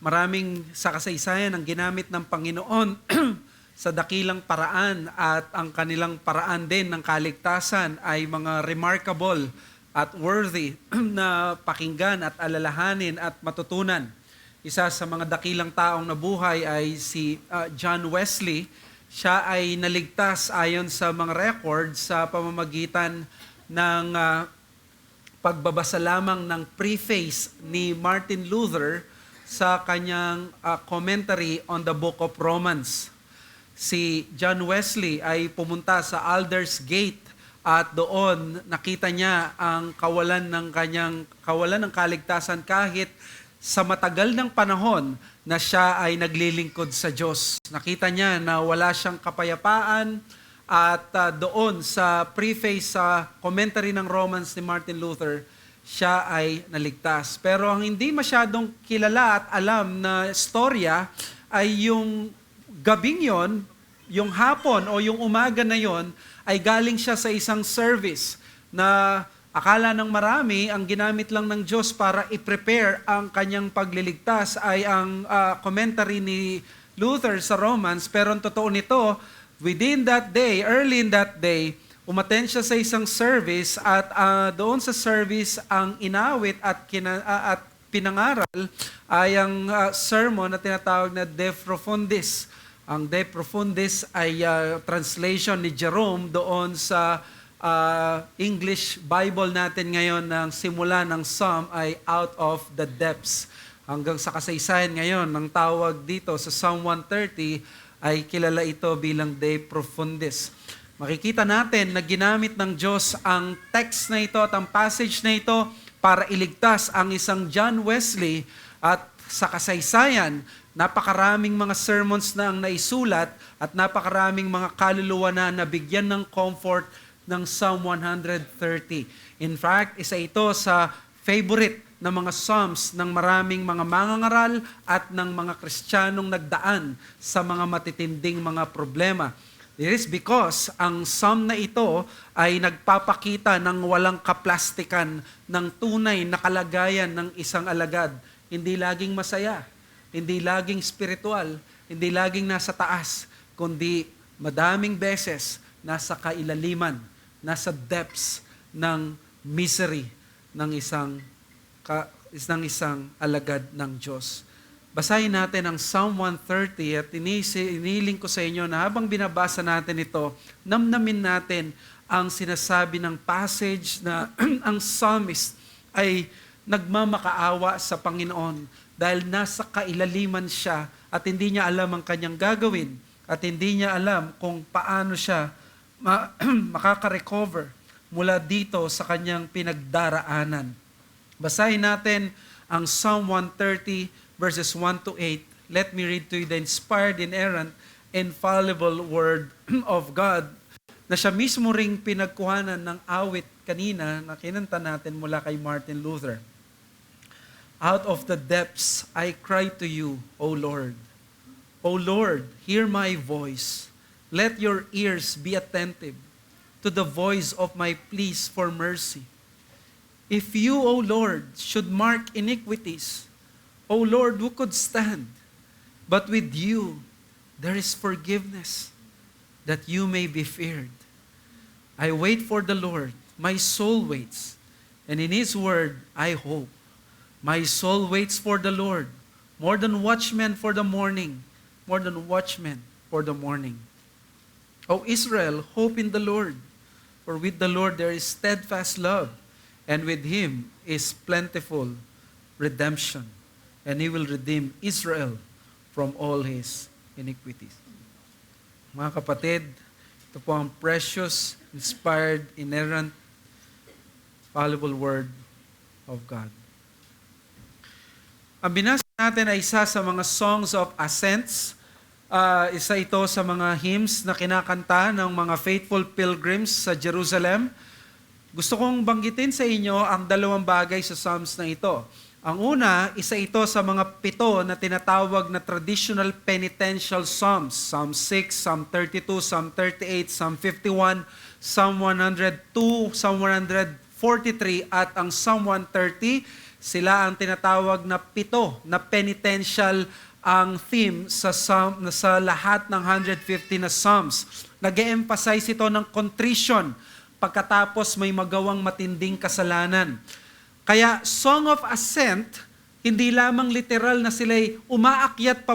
Maraming sa kasaysayan ang ginamit ng Panginoon sa dakilang paraan at ang kanilang paraan din ng kaligtasan ay mga remarkable at worthy na pakinggan at alalahanin at matutunan. Isa sa mga dakilang taong nabuhay ay si John Wesley. Siya ay naligtas ayon sa mga records sa pamamagitan ng pagbabasa lamang ng preface ni Martin Luther sa kanyang commentary on the Book of Romans. Si John Wesley ay pumunta sa Aldersgate at doon nakita niya ang kawalan ng kaligtasan kahit sa matagal ng panahon na siya ay naglilingkod sa Diyos. Nakita niya na wala siyang kapayapaan at doon sa preface sa commentary ng Romans ni Martin Luther, siya ay naligtas. Pero ang hindi masyadong kilala at alam na storya ay yung gabing yon, yung hapon o yung umaga na yon, ay galing siya sa isang service na akala ng marami ang ginamit lang ng Diyos para i-prepare ang kanyang pagliligtas ay ang commentary ni Luther sa Romans. Pero ang totoo nito, within that day, early in that day, umattend siya sa isang service at doon sa service ang inawit at pinangaral ay ang sermon na tinatawag na De Profundis. Ang De Profundis ay translation ni Jerome doon sa English Bible natin ngayon ng simula ng Psalm ay out of the depths. Hanggang sa kasaysayan ngayon, ng tawag dito sa Psalm 130 ay kilala ito bilang De Profundis. Makikita natin na ginamit ng Diyos ang text na ito at ang passage na ito para iligtas ang isang John Wesley at sa kasaysayan, napakaraming mga sermons na ang naisulat at napakaraming mga kaluluwa na nabigyan ng comfort ng Psalm 130. In fact, isa ito sa favorite na mga psalms ng maraming mga mangangaral at ng mga Kristiyanong nagdaan sa mga matitinding mga problema. It is because ang psalm na ito ay nagpapakita ng walang kaplastikan ng tunay na kalagayan ng isang alagad. Hindi laging masaya, hindi laging spiritual, hindi laging nasa taas, kundi madaming beses nasa kailaliman, nasa depths ng misery ng isang alagad ng Diyos. Basahin natin ang Psalm 130 at iniling ko sa inyo na habang binabasa natin ito, namnamin natin ang sinasabi ng passage na ang psalmist ay nagmamakaawa sa Panginoon dahil nasa kailaliman siya at hindi niya alam ang kanyang gagawin at hindi niya alam kung paano siya makaka-recover mula dito sa kanyang pinagdaraanan. Basahin natin ang Psalm 130 verses 1 to 8. Let me read to you the inspired, inerrant, infallible word of God na siya mismo ring pinagkuhanan ng awit kanina na kinanta natin mula kay Martin Luther. Out of the depths I cry to you, O Lord. O Lord, hear my voice. Let your ears be attentive to the voice of my pleas for mercy. If you, O Lord, should mark iniquities, O Lord, who could stand? But with you, there is forgiveness, that you may be feared. I wait for the Lord, my soul waits, and in His word I hope. My soul waits for the Lord, more than watchmen for the morning, more than watchmen for the morning. O Israel, hope in the Lord, for with the Lord there is steadfast love, and with Him is plentiful redemption. And He will redeem Israel from all his iniquities. Mga kapatid, ito po ang precious, inspired, inerrant, fallible word of God. Ang binasa natin ay isa sa mga songs of ascents. Isa ito sa mga hymns na kinakanta ng mga faithful pilgrims sa Jerusalem. Gusto kong banggitin sa inyo ang dalawang bagay sa psalms na ito. Ang una, isa ito sa mga 7 na tinatawag na traditional penitential psalms. Psalm 6, Psalm 32, Psalm 38, Psalm 51, Psalm 102, Psalm 143 at ang Psalm 130. Sila ang tinatawag na 7 na penitential ang theme sa lahat ng 150 na Psalms. Nag-e-emphasize ito ng contrition pagkatapos may magawang matinding kasalanan. Kaya Song of Ascent, hindi lamang literal na sila'y umaakyat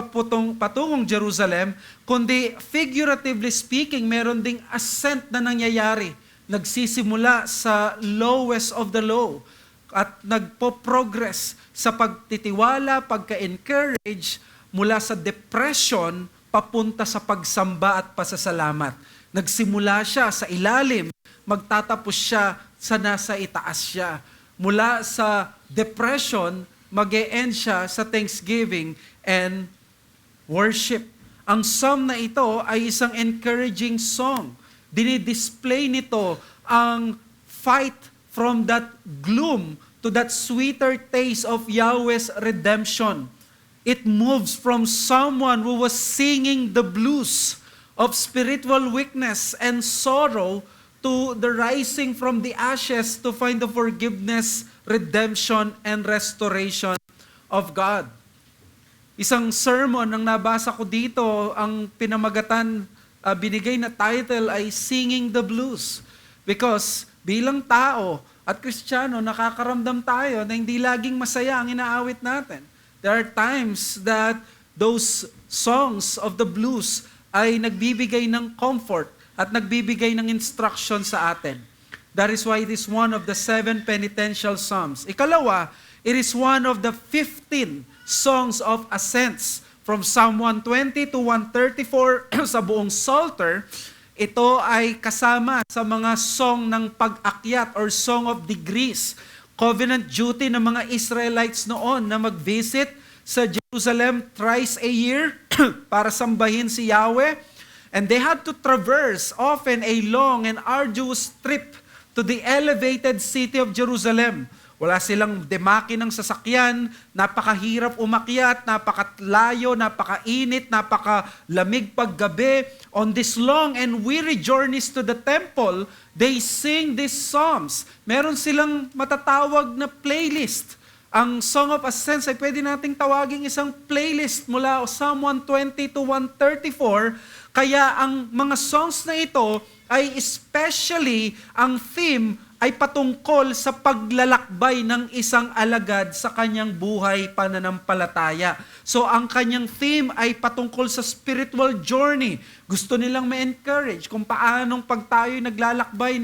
patungong Jerusalem, kundi figuratively speaking, meron ding ascent na nangyayari. Nagsisimula sa lowest of the low at nagpo-progress sa pagtitiwala, pagka-encourage mula sa depression papunta sa pagsamba at pasasalamat. Nagsimula siya sa ilalim, magtatapos siya sa nasa itaas siya. Mula sa depression, mag-e-end siya sa thanksgiving and worship. Ang psalm na ito ay isang encouraging song. Dinidisplay nito ang fight from that gloom to that sweeter taste of Yahweh's redemption. It moves from someone who was singing the blues of spiritual weakness and sorrow to the rising from the ashes to find the forgiveness, redemption, and restoration of God. Isang sermon ang nabasa ko dito, ang pinamagatan, binigay na title ay Singing the Blues. Because bilang tao at Kristiyano, nakakaramdam tayo na hindi laging masaya ang inaawit natin. There are times that those songs of the blues ay nagbibigay ng comfort at nagbibigay ng instruction sa atin. That is why it is one of the 7 penitential psalms. Ikalawa, it is one of the 15 songs of ascents. From Psalm 120 to 134 sa buong Psalter, ito ay kasama sa mga song ng pag-akyat or song of degrees. Covenant duty ng mga Israelites noon na mag-visit sa Jerusalem thrice a year para sambahin si Yahweh. And they had to traverse often a long and arduous trip to the elevated city of Jerusalem. Wala silang demaki ng sasakyan, napakahirap umakyat, napakalayo, napakainit, napakalamig paggabi. On this long and weary journeys to the temple, they sing these psalms. Meron silang matatawag na playlist. Ang Song of Ascents ay pwede nating tawaging isang playlist mula Psalm 120 to 134. Kaya ang mga songs na ito ay especially ang theme ay patungkol sa paglalakbay ng isang alagad sa kanyang buhay pananampalataya. So ang kanyang theme ay patungkol sa spiritual journey. Gusto nilang ma-encourage kung paanong pag tayo'y naglalakbay,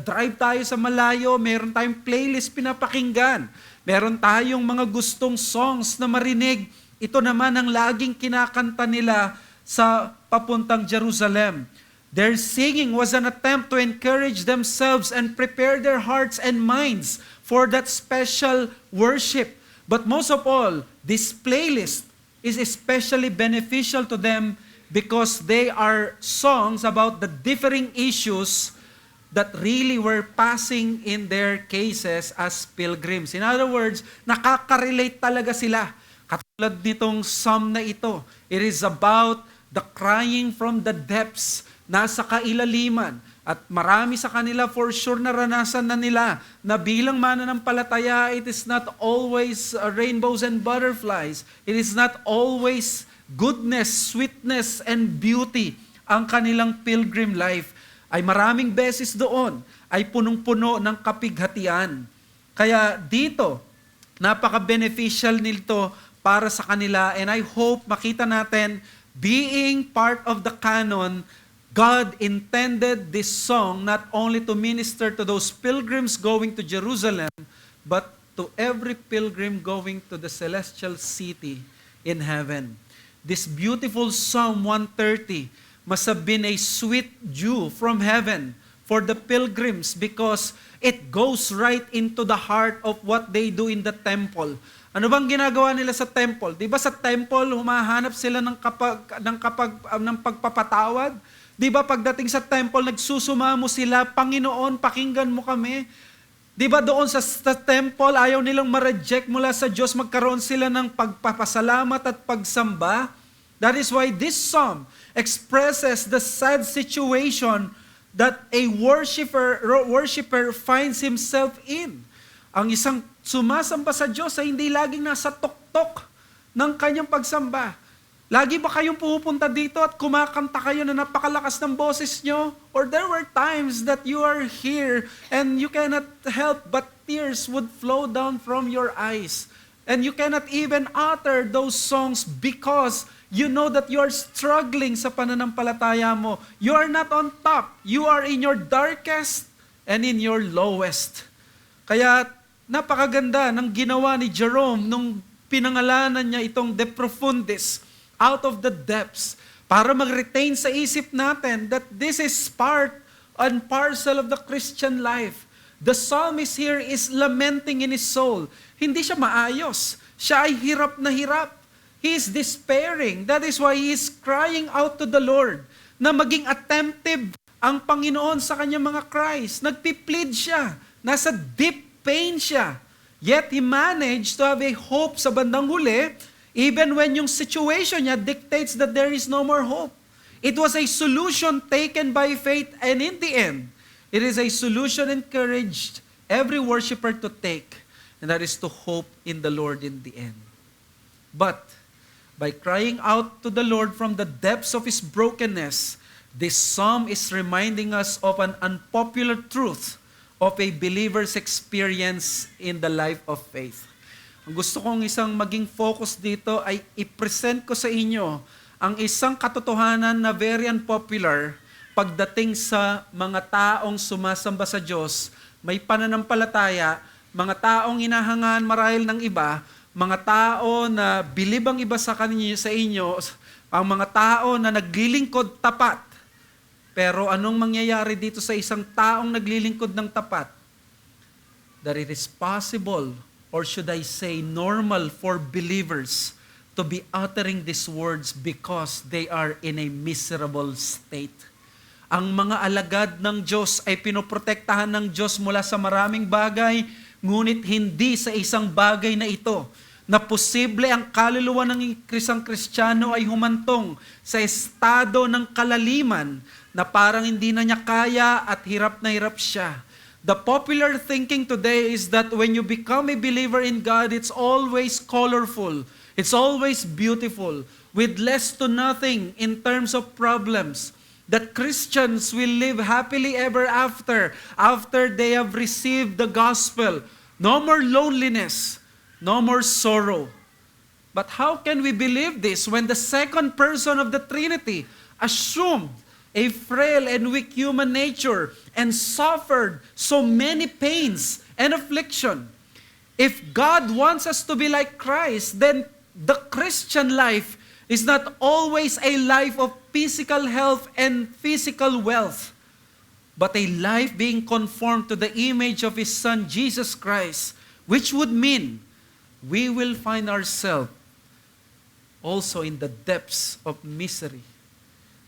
drive tayo sa malayo, meron tayong playlist pinapakinggan. Meron tayong mga gustong songs na marinig. Ito naman ang laging kinakanta nila sa papuntang Jerusalem. Their singing was an attempt to encourage themselves and prepare their hearts and minds for that special worship. But most of all, this playlist is especially beneficial to them because they are songs about the differing issues that really were passing in their cases as pilgrims. In other words, nakaka-relate talaga sila. Katulad nitong psalm na ito. It is about the crying from the depths, nasa kailaliman. At marami sa kanila for sure naranasan na nila na bilang mananampalataya, it is not always rainbows and butterflies. It is not always goodness, sweetness, and beauty ang kanilang pilgrim life. Ay maraming beses doon ay punong-puno ng kapighatian. Kaya dito, napaka-beneficial nito para sa kanila, and I hope makita natin, being part of the canon, God intended this song not only to minister to those pilgrims going to Jerusalem, but to every pilgrim going to the celestial city in heaven. This beautiful Psalm 130 must have been a sweet dew from heaven for the pilgrims because it goes right into the heart of what they do in the temple. Ano bang ginagawa nila sa temple? 'Di ba sa temple humahanap sila ng pagpapatawad? 'Di ba pagdating sa temple nagsusumamo sila, Panginoon, pakinggan mo kami. 'Di ba doon sa temple ayaw nilang ma-reject mula sa Diyos, magkaroon sila ng pagpapasalamat at pagsamba. That is why this psalm expresses the sad situation that a worshiper finds himself in. Ang isang sumasamba sa Diyos ay hindi laging nasa tuktok ng kanyang pagsamba. Lagi ba kayong pupunta dito at kumakanta kayo na napakalakas ng boses nyo? Or there were times that you are here and you cannot help but tears would flow down from your eyes. And you cannot even utter those songs because you know that you are struggling sa pananampalataya mo. You are not on top. You are in your darkest and in your lowest. Kaya napakaganda ng ginawa ni Jerome nung pinangalanan niya itong De Profundis, out of the depths, para mag-retain sa isip natin that this is part and parcel of the Christian life. The psalmist here is lamenting in his soul. Hindi siya maayos. Siya ay hirap na hirap. He is despairing. That is why he is crying out to the Lord na maging attentive ang Panginoon sa kanyang mga cries. Nagpiplead siya. Nasa deep pain siya. Yet he managed to have a hope sa bandang huli, even when yung situation niya dictates that there is no more hope. It was a solution taken by faith, and in the end, it is a solution encouraged every worshiper to take, and that is to hope in the Lord in the end. But, by crying out to the Lord from the depths of his brokenness, this psalm is reminding us of an unpopular truth of a believer's experience in the life of faith. Ang gusto kong isang maging focus dito ay i-present ko sa inyo ang isang katotohanan na very unpopular pagdating sa mga taong sumasamba sa Diyos, may pananampalataya, mga taong inahangaan marahil ng iba, mga tao na bilib ang iba sa kanyo, sa inyo, ang mga tao na naglilingkod tapat. Pero anong mangyayari dito sa isang taong naglilingkod ng tapat? That it is possible, or should I say normal, for believers to be uttering these words because they are in a miserable state. Ang mga alagad ng Diyos ay pinoprotektahan ng Diyos mula sa maraming bagay, ngunit hindi sa isang bagay na ito, na posible ang kaluluwa ng isang Kristiyano ay humantong sa estado ng kalaliman na parang hindi na niya kaya at hirap na hirap siya. The popular thinking today is that when you become a believer in God, it's always colorful. It's always beautiful, with less to nothing in terms of problems. That Christians will live happily ever after they have received the gospel. No more loneliness, no more sorrow. But how can we believe this when the second person of the Trinity assumed a frail and weak human nature and suffered so many pains and affliction? If God wants us to be like Christ, then the Christian life is not always a life of physical health and physical wealth, but a life being conformed to the image of His Son, Jesus Christ, which would mean we will find ourselves also in the depths of misery.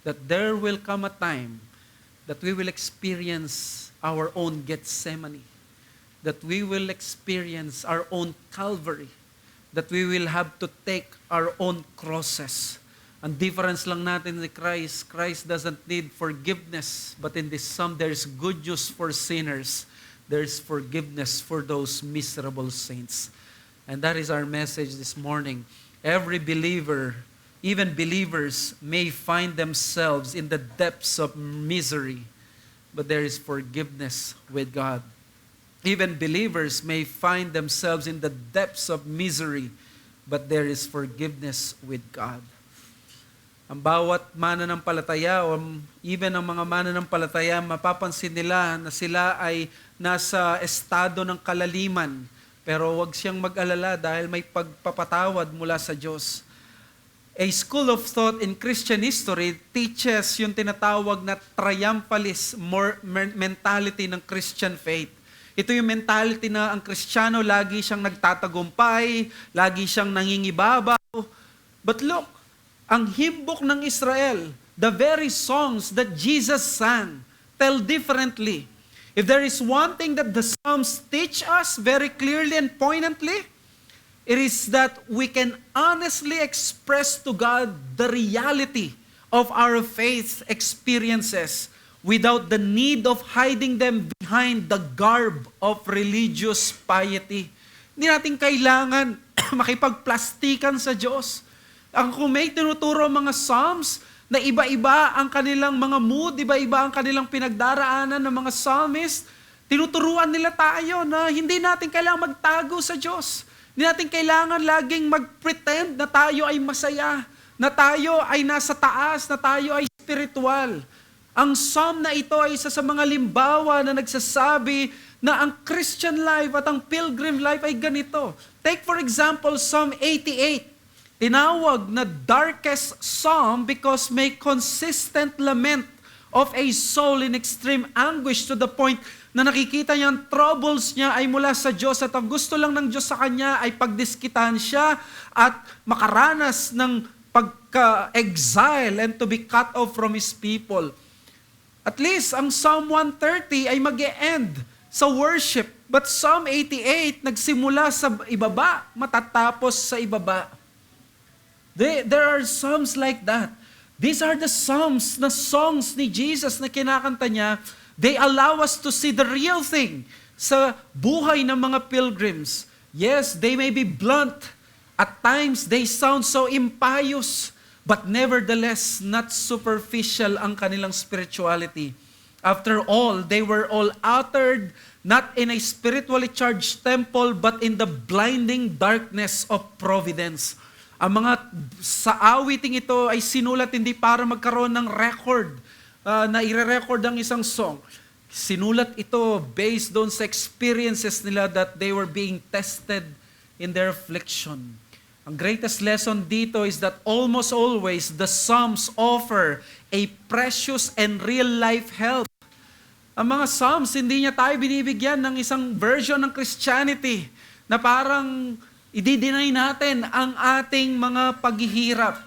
That there will come a time that we will experience our own Gethsemane, that we will experience our own Calvary, that we will have to take our own crosses. Ang difference lang natin ni Christ, Christ doesn't need forgiveness, but in this psalm there is good news for sinners. There is forgiveness for those miserable saints. And that is our message this morning. Every believer, even believers, may find themselves in the depths of misery, but there is forgiveness with God. Even believers may find themselves in the depths of misery, but there is forgiveness with God. Ang bawat mananampalataya, o even ang mga mananampalataya, mapapansin nila na sila ay nasa estado ng kalaliman, pero huwag siyang mag-alala dahil may pagpapatawad mula sa Diyos. A school of thought in Christian history teaches yung tinatawag na triumphalist mentality ng Christian faith. Ito yung mentality na ang Kristiyano lagi siyang nagtatagumpay, lagi siyang nangingibabaw. But look, ang hymnbook ng Israel, the very songs that Jesus sang, tell differently. If there is one thing that the Psalms teach us very clearly and poignantly, it is that we can honestly express to God the reality of our faith experiences without the need of hiding them behind behind the garb of religious piety. Hindi natin kailangan makipagplastikan sa Diyos. Kung may tinuturo mga Psalms na iba-iba ang kanilang mga mood, iba-iba ang kanilang pinagdaraanan ng mga psalmist, tinuturuan nila tayo na hindi natin kailangan magtago sa Diyos. Hindi natin kailangan laging mag-pretend na tayo ay masaya, na tayo ay nasa taas, na tayo ay spiritual. Ang psalm na ito ay isa sa mga limbawa na nagsasabi na ang Christian life at ang pilgrim life ay ganito. Take for example, Psalm 88. Tinawag na darkest psalm because may consistent lament of a soul in extreme anguish to the point na nakikita niya ang troubles niya ay mula sa Diyos at ang gusto lang ng Diyos sa kanya ay pagdiskitan siya at makaranas ng pagka-exile and to be cut off from His people. At least, ang Psalm 130 ay mag-e-end sa worship. But Psalm 88, nagsimula sa ibaba, matatapos sa ibaba. There are psalms like that. These are the psalms na songs ni Jesus na kinakanta niya. They allow us to see the real thing sa buhay ng mga pilgrims. Yes, they may be blunt. At times, they sound so impious. But nevertheless, not superficial ang kanilang spirituality. After all, they were all uttered not in a spiritually charged temple, but in the blinding darkness of providence. Ang mga sa awiting ito ay sinulat hindi para magkaroon ng record, na ire-record ang isang song. Sinulat ito based on sa experiences nila that they were being tested in their affliction. Ang greatest lesson dito is that almost always the Psalms offer a precious and real life help. Ang mga Psalms, hindi niya tayo binibigyan ng isang version ng Christianity na parang i-deny natin ang ating mga paghihirap.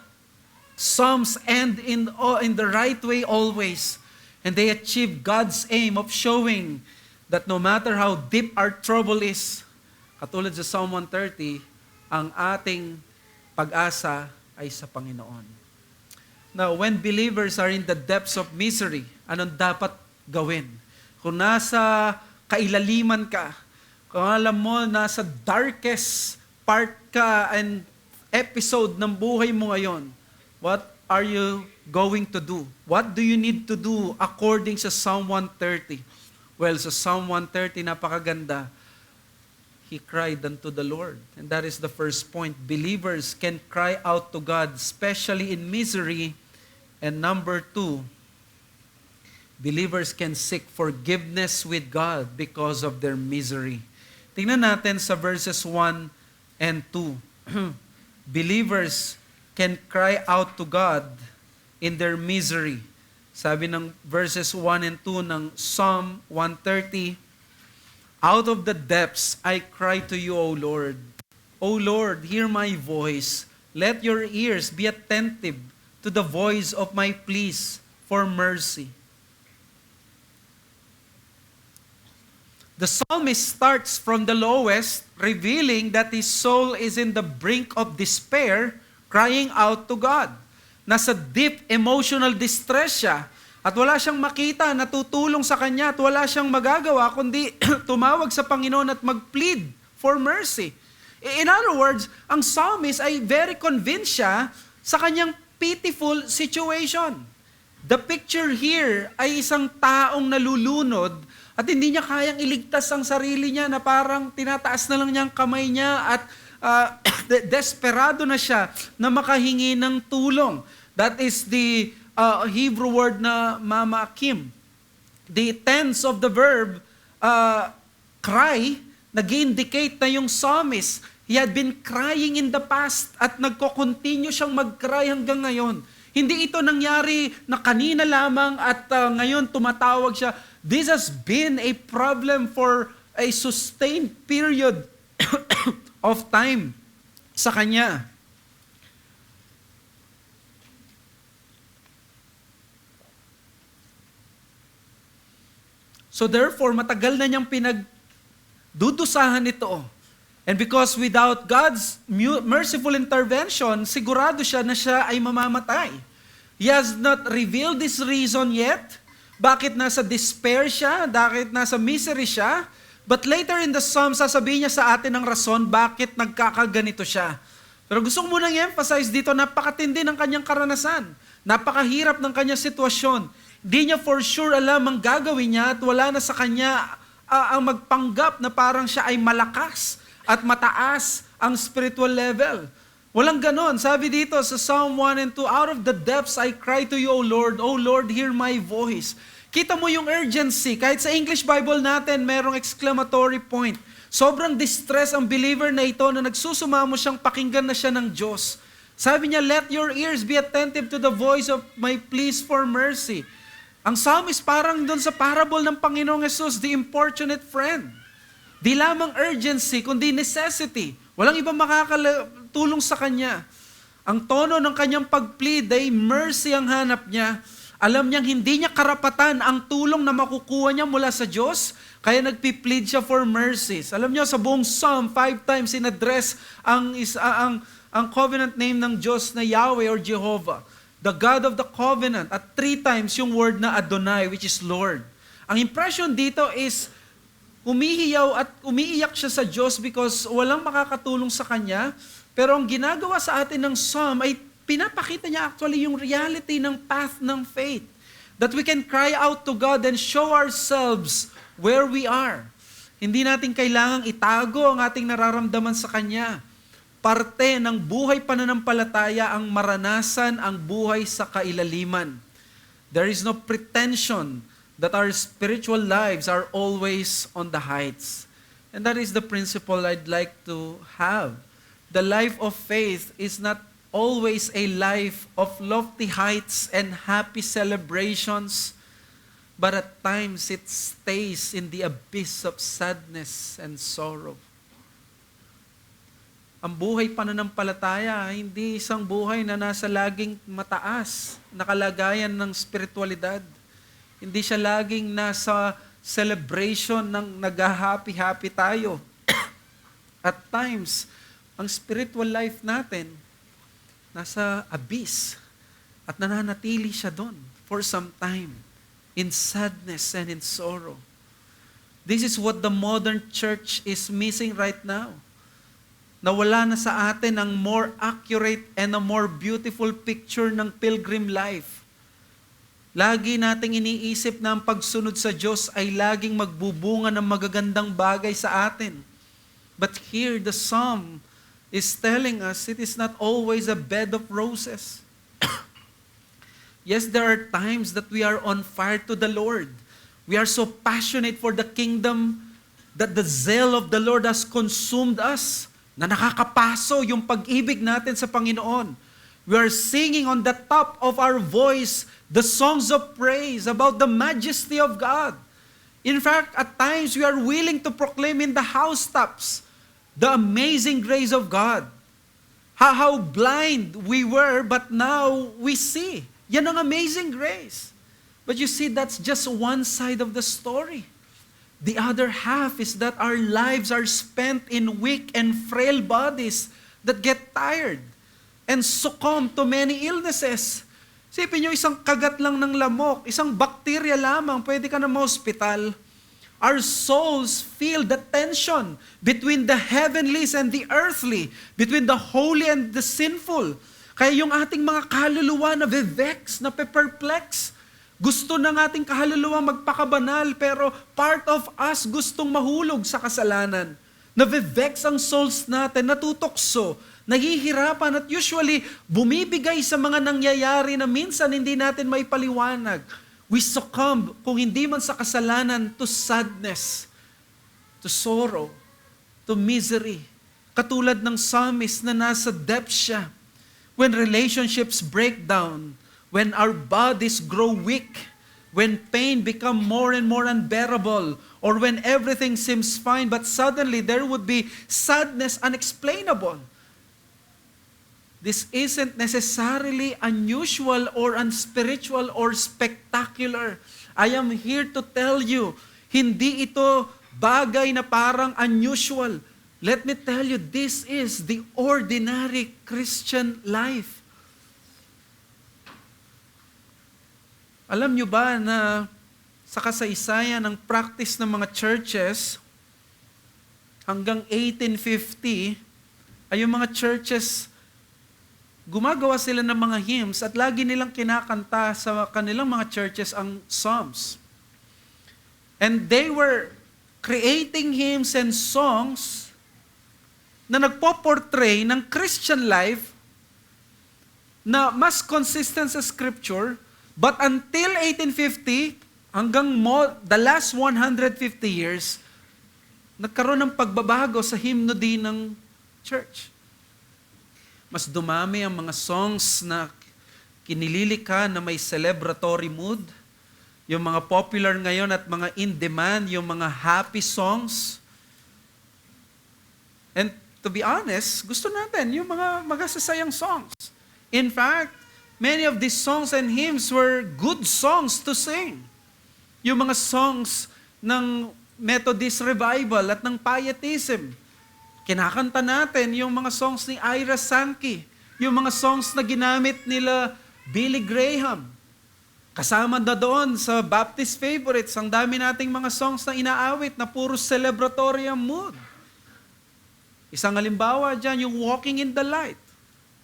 Psalms end in the right way always. And they achieve God's aim of showing that no matter how deep our trouble is, katulad sa Psalm 130, ang ating pag-asa ay sa Panginoon. Now, when believers are in the depths of misery, anong dapat gawin? Kung nasa kailaliman ka, kung alam mo, nasa darkest part ka and episode ng buhay mo ngayon, what are you going to do? What do you need to do according sa Psalm 130? Well, sa Psalm 130, napakaganda. He cried unto the Lord. And that is the first point. Believers can cry out to God, especially in misery. And number 2, believers can seek forgiveness with God because of their misery. Tingnan natin sa verses 1 and 2. Believers can cry out to God in their misery. Sabi ng verses 1 and 2 ng Psalm 130, out of the depths I cry to you, O Lord. O Lord, hear my voice. Let your ears be attentive to the voice of my pleas for mercy. The psalmist starts from the lowest, revealing that his soul is in the brink of despair, crying out to God. Nasa deep emotional distress siya. At wala siyang makita na tutulong sa kanya at wala siyang magagawa kundi tumawag sa Panginoon at mag-plead for mercy. In other words, ang psalmist ay very convinced siya sa kanyang pitiful situation. The picture here ay isang taong nalulunod at hindi niya kayang iligtas ang sarili niya na parang tinataas na lang niya ang kamay niya at desperado na siya na makahingi ng tulong. That is the Hebrew word na mamakim. The tense of the verb cry, nag-indicate na yung psalmist, he had been crying in the past at nagko-continue siyang mag-cry hanggang ngayon. Hindi ito nangyari na kanina lamang at ngayon tumatawag siya. This has been a problem for a sustained period of time sa kanya. So therefore, matagal na niyang pinagdudusahan ito. And because without God's merciful intervention, sigurado siya na siya ay mamamatay. He has not revealed this reason yet, bakit nasa despair siya, bakit nasa misery siya. But later in the Psalm, sasabihin niya sa atin ang rason bakit nagkakaganito siya. Pero gusto ko munang i-emphasize dito, napakatindi ng kanyang karanasan. Napakahirap ng kanyang sitwasyon. Hindi niya for sure alam ang gagawin niya at wala na sa kanya ang magpanggap na parang siya ay malakas at mataas ang spiritual level. Walang ganon. Sabi dito sa Psalm 1 and 2, out of the depths I cry to you, O Lord, hear my voice. Kita mo yung urgency. Kahit sa English Bible natin, merong exclamatory point. Sobrang distress ang believer na ito na nagsusumamo siyang pakinggan na siya ng Diyos. Sabi niya, let your ears be attentive to the voice of my pleas for mercy. Ang psalmist parang doon sa parable ng Panginoong Yesus, the importunate friend. Di lamang urgency, kundi necessity. Walang ibang makakatulong sa kanya. Ang tono ng kanyang pag-plead ay mercy ang hanap niya. Alam niyang hindi niya karapatan ang tulong na makukuha niya mula sa Diyos, kaya nagpi-plead siya for mercies. Alam niyo, sa buong Psalm, 5 times in-address ang covenant name ng Diyos na Yahweh or Jehovah, the God of the covenant, at 3 times yung word na Adonai, which is Lord. Ang impression dito is, umihiyaw at umiiyak siya sa Diyos because walang makakatulong sa kanya, pero ang ginagawa sa atin ng Psalm ay pinapakita niya actually yung reality ng path ng faith. That we can cry out to God and show ourselves where we are. Hindi natin kailangang itago ang ating nararamdaman sa Kanya. Parte ng buhay pananampalataya ang maranasan ang buhay sa kailaliman. There is no pretension that our spiritual lives are always on the heights. And that is the principle I'd like to have. The life of faith is not always a life of lofty heights and happy celebrations, but at times it stays in the abyss of sadness and sorrow. Ang buhay pananampalataya, hindi isang buhay na nasa laging mataas na kalagayan ng spiritualidad. Hindi siya laging nasa celebration ng nag-happy-happy tayo. At times, ang spiritual life natin, nasa abyss at nananatili siya doon for some time in sadness and in sorrow. This is what the modern church is missing right now. Nawala na sa atin ang more accurate and a more beautiful picture ng pilgrim life. Lagi nating iniisip na ang pagsunod sa Diyos ay laging magbubunga ng magagandang bagay sa atin. But here the psalm is telling us it is not always a bed of roses. Yes, there are times that we are on fire to the Lord. We are so passionate for the kingdom that the zeal of the Lord has consumed us, na nakakapaso yung pag-ibig natin sa Panginoon. We are singing on the top of our voice the songs of praise about the majesty of God. In fact, at times we are willing to proclaim in the housetops the amazing grace of God. How blind we were, but now we see. Yan ang amazing grace. But you see, that's just one side of the story. The other half is that our lives are spent in weak and frail bodies that get tired and succumb to many illnesses. Sipin nyo, isang kagat lang ng lamok, isang bakterya lamang, pwede ka na ma-hospital. Our souls feel the tension between the heavenlies and the earthly, between the holy and the sinful. Kaya yung ating mga kaluluwa na vex, na perplex, gusto ng ating kaluluwa magpakabanal, pero part of us gustong mahulog sa kasalanan. Navevex ang souls natin, natutokso, nahihirapan at usually bumibigay sa mga nangyayari na minsan hindi natin maipaliwanag. We succumb, kung hindi man sa kasalanan, to sadness, to sorrow, to misery. Katulad ng psalmist na nasa depth siya. When relationships break down, when our bodies grow weak, when pain become more and more unbearable, or when everything seems fine, but suddenly there would be sadness unexplainable. This isn't necessarily unusual or unspiritual or spectacular. I am here to tell you, hindi ito bagay na parang unusual. Let me tell you, this is the ordinary Christian life. Alam nyo ba na sa kasaysayan ng practice ng mga churches hanggang 1850 ay yung mga churches, gumagawa sila ng mga hymns at lagi nilang kinakanta sa kanilang mga churches ang psalms. And they were creating hymns and songs na nagpo-portray ng Christian life na mas consistent sa Scripture, but until 1850, hanggang the last 150 years, nagkaroon ng pagbabago sa hymnody ng church. Mas dumami ang mga songs na kinililika na may celebratory mood. Yung mga popular ngayon at mga in-demand, yung mga happy songs. And to be honest, gusto natin yung mga magasasayang songs. In fact, many of these songs and hymns were good songs to sing. Yung mga songs ng Methodist Revival at ng Pietism. Kinakanta natin yung mga songs ni Ira Sankey, yung mga songs na ginamit nila Billy Graham. Kasama na doon sa Baptist favorites, ang dami nating mga songs na inaawit na puro celebratory ang mood. Isang halimbawa dyan, yung Walking in the Light.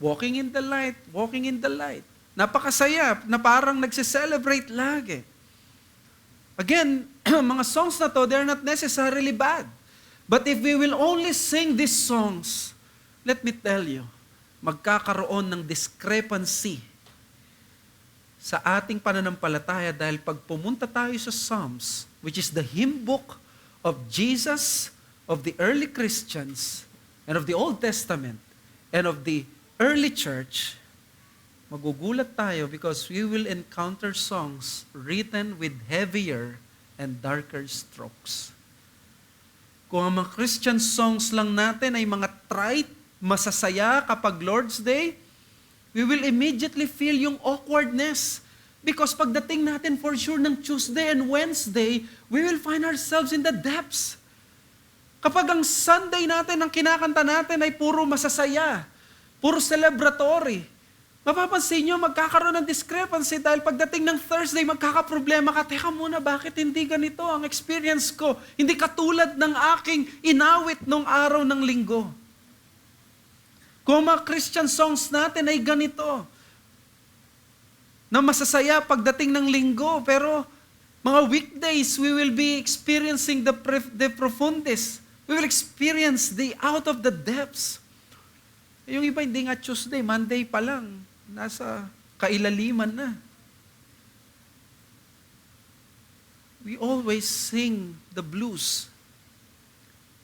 Walking in the light, walking in the light. Napakasaya, na parang nagse-celebrate lagi. Again, mga songs na to, they're not necessarily bad. But if we will only sing these songs, let me tell you, magkakaroon ng discrepancy sa ating pananampalataya dahil pag pumunta tayo sa Psalms, which is the hymn book of Jesus, of the early Christians, and of the Old Testament, and of the early church, magugulat tayo because we will encounter songs written with heavier and darker strokes. Kung ang mga Christian songs lang natin ay mga trite, masasaya kapag Lord's Day, we will immediately feel yung awkwardness. Because pagdating natin for sure ng Tuesday and Wednesday, we will find ourselves in the depths. Kapag ang Sunday natin, ang kinakanta natin ay puro masasaya, puro celebratory, mapapansin nyo, magkakaroon ng discrepancy dahil pagdating ng Thursday, magkakaproblema ka, teka muna, bakit hindi ganito ang experience ko? Hindi katulad ng aking inawit nung araw ng linggo. Kung mga Christian songs natin ay ganito, na masasaya pagdating ng linggo, pero mga weekdays, we will be experiencing the profundis. We will experience the out of the depths. Yung iba hindi nga Tuesday, Monday pa lang, nasa kailaliman na. We always sing the blues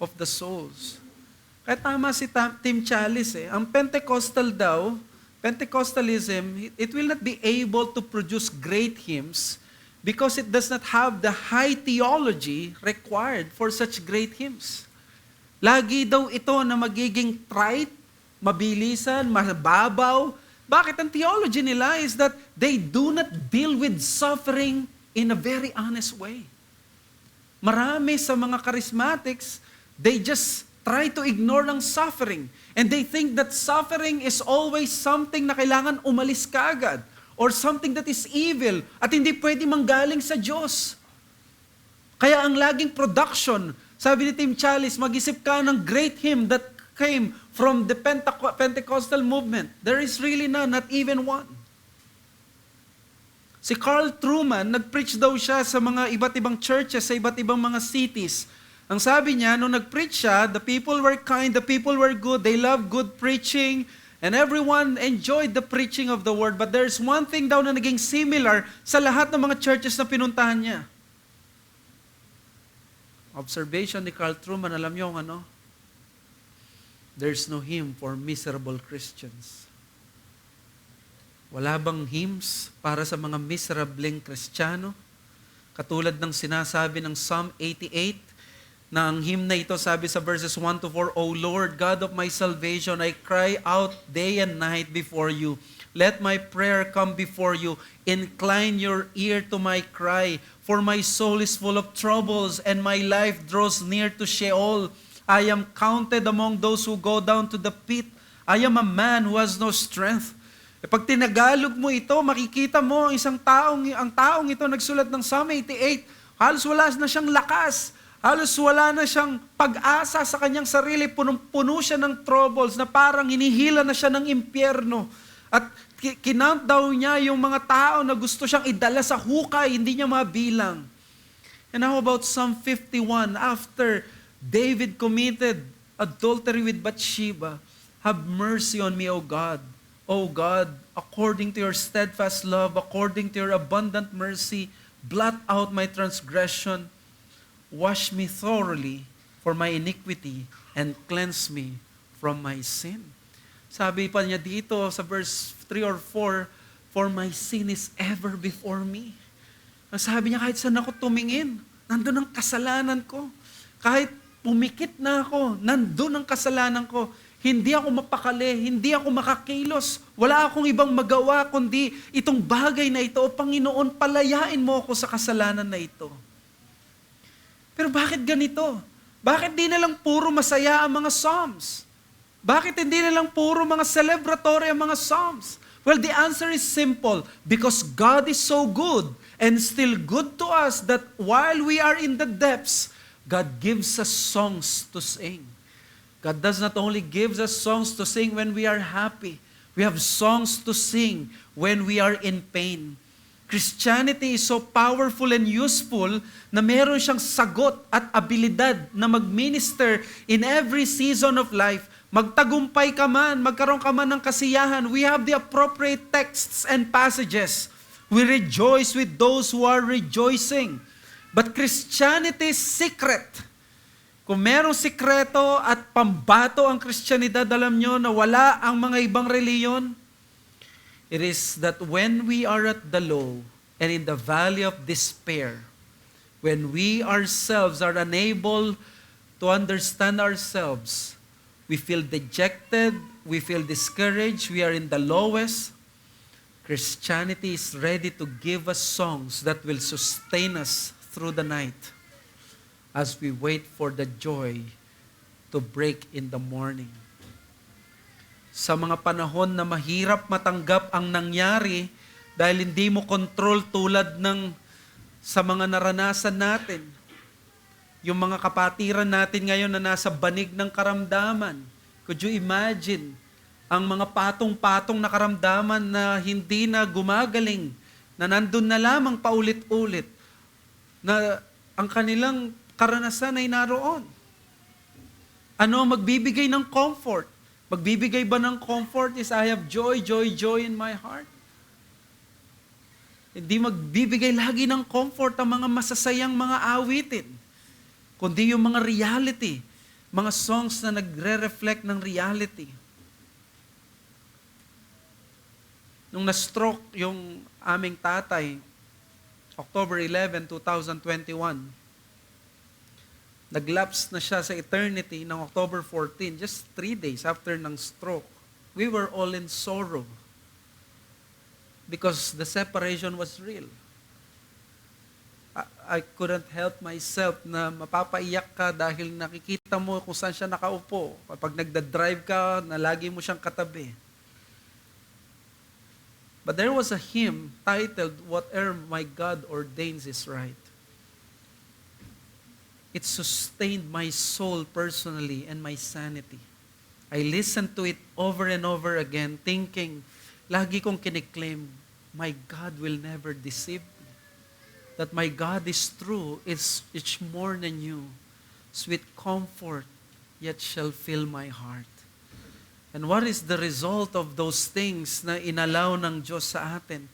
of the souls. Kaya tama si Tim Challies ang Pentecostal daw, Pentecostalism, it will not be able to produce great hymns because it does not have the high theology required for such great hymns. Lagi daw ito na magiging trite, mabilisan, mababaw. Bakit? Ang theology nila is that they do not deal with suffering in a very honest way. Marami sa mga charismatics, they just try to ignore ang suffering. And they think that suffering is always something na kailangan umalis kaagad or something that is evil at hindi pwede manggaling sa Diyos. Kaya ang laging production, sabi ni Tim Challies, mag-isip ka ng great hymn that came from the Pentecostal movement. There is really none, not even one. Si Carl Truman, nag-preach daw siya sa mga iba't ibang churches, sa iba't ibang mga cities. Ang sabi niya, nung nag-preach siya, the people were kind, the people were good, they loved good preaching, and everyone enjoyed the preaching of the word. But there's one thing daw na naging similar sa lahat ng mga churches na pinuntahan niya. Observation ni Carl Truman, alam niyo ang ano? There's no hymn for miserable Christians. Wala bang hymns para sa mga miserableng Kristiyano? Katulad ng sinasabi ng Psalm 88, na ang hymn na ito sabi sa verses 1 to 4, O Lord, God of my salvation, I cry out day and night before you. Let my prayer come before you. Incline your ear to my cry, for my soul is full of troubles, and my life draws near to Sheol. I am counted among those who go down to the pit. I am a man who has no strength. Pag tinagalog mo ito, makikita mo ang taong ito nagsulat ng Psalm 88, halos wala na siyang lakas, halos wala na siyang pag-asa sa kanyang sarili, punong-puno siya ng troubles na parang hinihila na siya ng impyerno. At kinount daw niya yung mga tao na gusto siyang idala sa hukay, hindi niya mabilang. And how about Psalm 51? After David committed adultery with Bathsheba, have mercy on me, O God. O God, according to your steadfast love, according to your abundant mercy, blot out my transgression, wash me thoroughly for my iniquity, and cleanse me from my sin. Sabi pa niya dito sa verse 3 or 4, for my sin is ever before me. Ang sabi niya, kahit saan ako tumingin, nandun ang kasalanan ko. Kahit pumikit na ako, nandun ang kasalanan ko. Hindi ako mapakali, hindi ako makakilos. Wala akong ibang magawa kundi itong bagay na ito. O Panginoon, palayain mo ako sa kasalanan na ito. Pero bakit ganito? Bakit di na lang puro masaya ang mga Psalms? Bakit hindi na lang puro mga celebratory ang mga Psalms? Well, the answer is simple. Because God is so good and still good to us that while we are in the depths, God gives us songs to sing. God does not only give us songs to sing when we are happy. We have songs to sing when we are in pain. Christianity is so powerful and useful na meron siyang sagot at abilidad na mag-minister in every season of life. Magtagumpay ka man, magkaroon ka man ng kasiyahan, we have the appropriate texts and passages. We rejoice with those who are rejoicing. But Christianity is secret. Kung merong sikreto at pambato ang Kristyanidad, alam nyo na wala ang mga ibang reliyon, it is that when we are at the low and in the valley of despair, when we ourselves are unable to understand ourselves, we feel dejected, we feel discouraged, we are in the lowest, Christianity is ready to give us songs that will sustain us through the night as we wait for the joy to break in the morning. Sa mga panahon na mahirap matanggap ang nangyari dahil hindi mo control tulad ng sa mga naranasan natin. Yung mga kapatiran natin ngayon na nasa banig ng karamdaman. Could you imagine ang mga patong-patong na karamdaman na hindi na gumagaling, na nandun na lamang paulit-ulit, na ang kanilang karanasan ay naroon. Ano magbibigay ng comfort? Magbibigay ba ng comfort is I have joy, joy, joy in my heart? Hindi magbibigay lagi ng comfort ang mga masasayang mga awitin, kundi yung mga reality, mga songs na nagre-reflect ng reality. Nung na-stroke yung aming tatay, October 11, 2021, nag-lapse na siya sa eternity ng October 14, just 3 days after ng stroke. We were all in sorrow because the separation was real. I couldn't help myself na mapapaiyak ka dahil nakikita mo kung saan siya nakaupo. Kapag nagda-drive ka, na lagi mo siyang katabi. But there was a hymn titled, Whatever My God Ordains Is Right. It sustained my soul personally and my sanity. I listened to it over and over again, thinking, lagi kong kiniklaim, my God will never deceive me. That my God is true, it's more than you. Sweet comfort, yet shall fill my heart. And what is the result of those things na inalaw ng Diyos sa atin?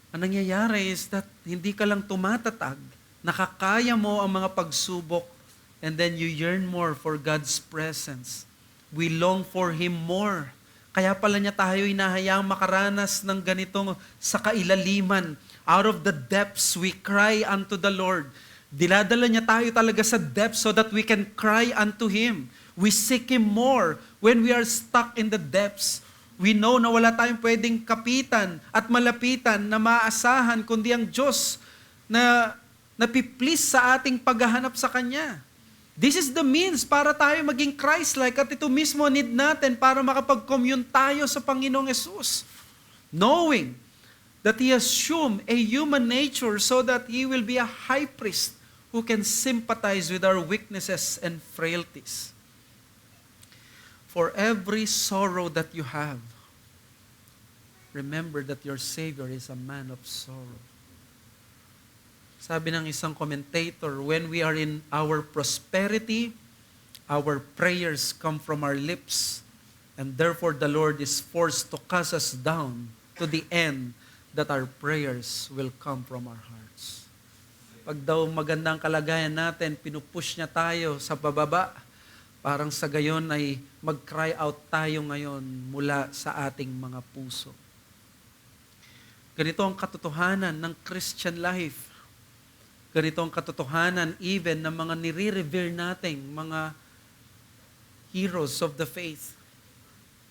Ang nangyayari is that hindi ka lang tumatatag, nakakaya mo ang mga pagsubok, and then you yearn more for God's presence. We long for Him more. Kaya pala niya tayo inahayaang makaranas ng ganitong sa kailaliman. Out of the depths, we cry unto the Lord. Diladala niya tayo talaga sa depths so that we can cry unto Him. We seek Him more. When we are stuck in the depths, we know na wala tayong pwedeng kapitan at malapitan na maaasahan kundi ang Diyos na napiplease sa ating paghahanap sa Kanya. This is the means para tayo maging Christ-like at ito mismo need natin para makapag-commune tayo sa Panginoong Yesus. knowing that He assumed a human nature so that He will be a high priest who can sympathize with our weaknesses and frailties. For every sorrow that you have, remember that your Savior is a man of sorrow. Sabi ng isang commentator, when we are in our prosperity, our prayers come from our lips, and therefore the Lord is forced to cast us down to the end that our prayers will come from our hearts. Pag daw magandang kalagayan natin, pinupush niya tayo sa bababa, parang sa gayon ay mag-cry out tayo ngayon mula sa ating mga puso. Ganito ang katotohanan ng Christian life. Ganito ang katotohanan even ng mga nire-revere nating mga heroes of the faith.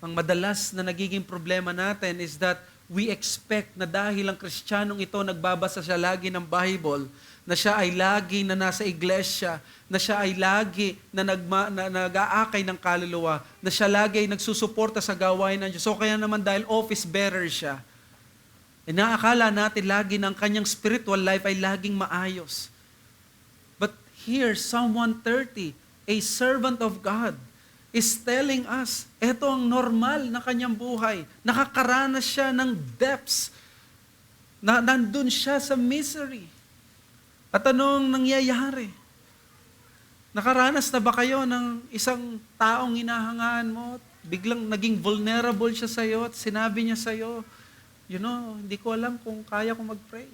Ang madalas na nagiging problema natin is that we expect na dahil ang Kristiyanong ito nagbabasa siya lagi ng Bible, na siya ay lagi na nasa iglesia, na siya ay lagi na nag-aakay ng kaluluwa, na siya lagi ay nagsusuporta sa gawain ng Diyos. So kaya naman dahil office bearer siya, inaakala natin lagi ng kanyang spiritual life ay laging maayos. But here, Psalm 130, a servant of God, is telling us, eto ang normal na kanyang buhay. Nakakaranas siya ng depths. Nandun siya sa misery. At anong nangyayari? Nakaranas na ba kayo ng isang taong hinahangaan mo, biglang naging vulnerable siya sa iyo at sinabi niya sa iyo, hindi ko alam kung kaya ko mag-pray.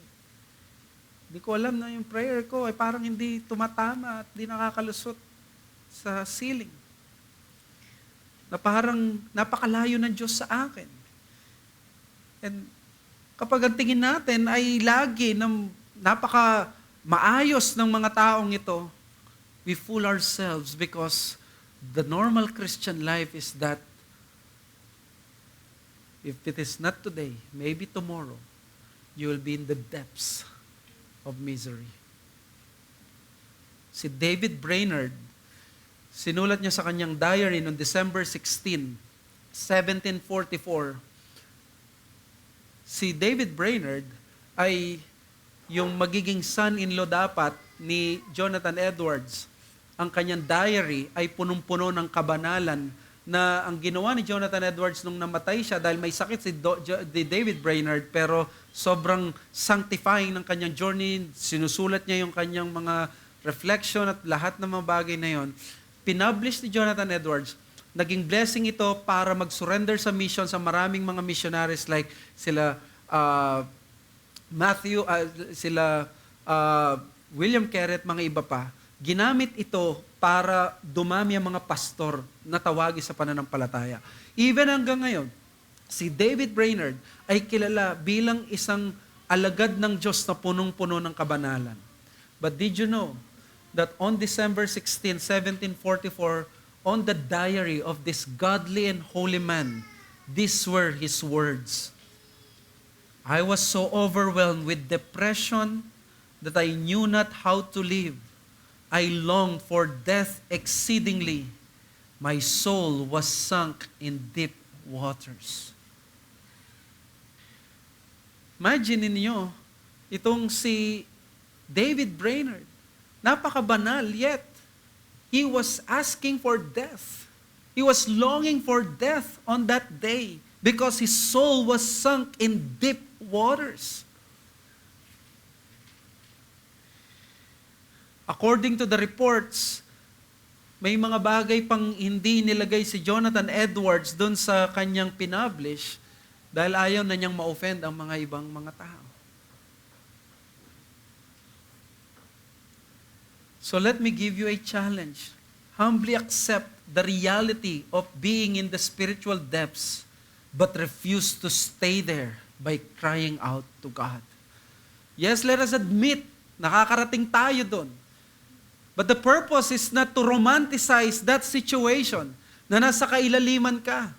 Hindi ko alam na yung prayer ko ay parang hindi tumatama at hindi nakakalusot sa ceiling. Na parang napakalayo ng Diyos sa akin. And kapag ang tingin natin ay lagi ng napaka maayos ng mga taong ito, we fool ourselves because the normal Christian life is that if it is not today, maybe tomorrow, you will be in the depths of misery. Si David Brainerd, sinulat niya sa kanyang diary noong December 16, 1744. Si David Brainerd ay yung magiging son-in-law dapat ni Jonathan Edwards. Ang kanyang diary ay punong-puno ng kabanalan na ang ginawa ni Jonathan Edwards nung namatay siya dahil may sakit si David Brainerd, pero sobrang sanctifying ng kanyang journey, sinusulat niya yung kanyang mga reflection at lahat ng mga bagay na yon. Pinublish ni Jonathan Edwards, naging blessing ito para mag-surrender sa mission sa maraming mga missionaries like sila William Carey at mga iba pa. Ginamit ito para dumami ang mga pastor na tawagin sa pananampalataya. Even hanggang ngayon, si David Brainerd ay kilala bilang isang alagad ng Diyos na punong-puno ng kabanalan. But did you know that on December 16, 1744, on the diary of this godly and holy man, these were his words. I was so overwhelmed with depression that I knew not how to live. I longed for death exceedingly. My soul was sunk in deep waters. Imagine ninyo, itong si David Brainerd, napakabanal, yet he was asking for death. He was longing for death on that day because his soul was sunk in deep waters. According to the reports, may mga bagay pang hindi nilagay si Jonathan Edwards doon sa kanyang pinublish dahil ayaw na niyang ma-offend ang mga ibang mga tao. So let me give you a challenge. Humbly accept the reality of being in the spiritual depths, but refuse to stay there by crying out to God. Yes, let us admit, nakakarating tayo doon. But the purpose is not to romanticize that situation na nasa kailaliman ka.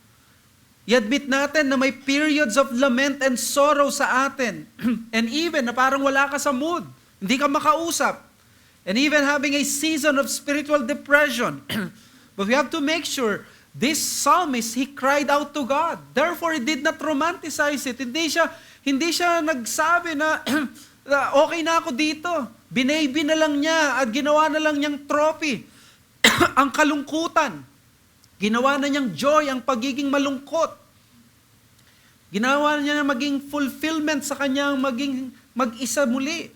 I-admit natin na may periods of lament and sorrow sa atin. And even na parang wala ka sa mood, hindi ka makausap. And even having a season of spiritual depression. But we have to make sure This psalmist, he cried out to God. Therefore, he did not romanticize it. Hindi siya nagsabi na, okay na ako dito. Binaybi na lang niya at ginawa na lang niyang trophy. Ang kalungkutan. Ginawa na niyang joy ang pagiging malungkot. Ginawa niya na maging fulfillment sa kanyang maging mag-isa muli.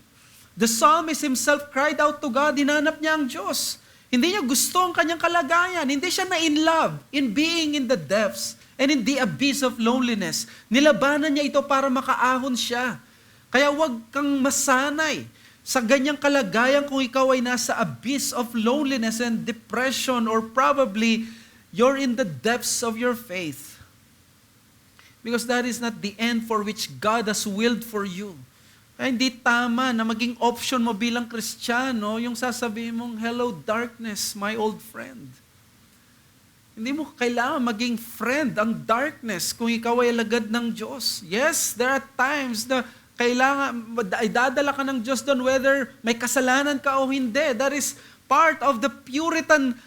The psalmist himself cried out to God. Hinanap niya ang Diyos. Hindi niya gusto ang kanyang kalagayan. Hindi siya na in love in being in the depths and in the abyss of loneliness. Nilabanan niya ito para makaahon siya. Kaya huwag kang masanay sa ganyang kalagayan kung ikaw ay nasa abyss of loneliness and depression, or probably you're in the depths of your faith. Because that is not the end for which God has willed for you. Ay, hindi tama na maging option mo bilang Kristiyano yung sasabihin mong, hello darkness, my old friend. Hindi mo kailangan maging friend ang darkness kung ikaw ay alagad ng Diyos. Yes, there are times na kailangan, idadala ka ng Diyos doon whether may kasalanan ka o hindi. That is part of the Puritan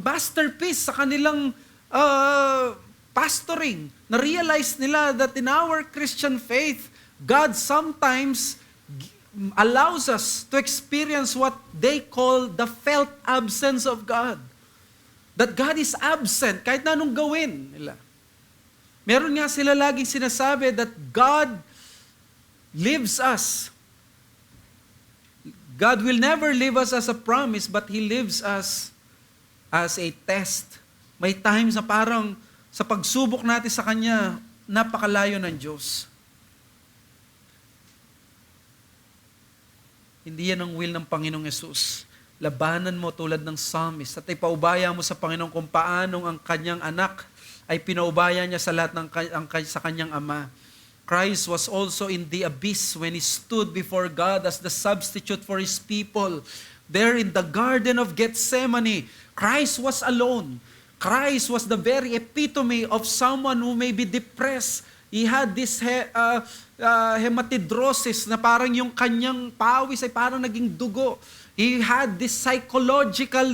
masterpiece sa kanilang pastoring. Na-realize nila that in our Christian faith, God sometimes allows us to experience what they call the felt absence of God. That God is absent kahit na anong gawin nila. Meron nga sila laging sinasabi that God lives us. God will never leave us as a promise, but He lives us as a test. May times na parang sa pagsubok natin sa Kanya, napakalayo ng Diyos. Hindi yan ang will ng Panginoong Yesus. Labanan mo tulad ng psalmist at ipaubaya mo sa Panginoon kung paanong ang kanyang anak ay pinaubaya niya sa lahat ng sa kanyang ama. Christ was also in the abyss when He stood before God as the substitute for His people. There in the Garden of Gethsemane, Christ was alone. Christ was the very epitome of someone who may be depressed. He had this hematidrosis na parang yung kanyang pawis ay parang naging dugo. He had this psychological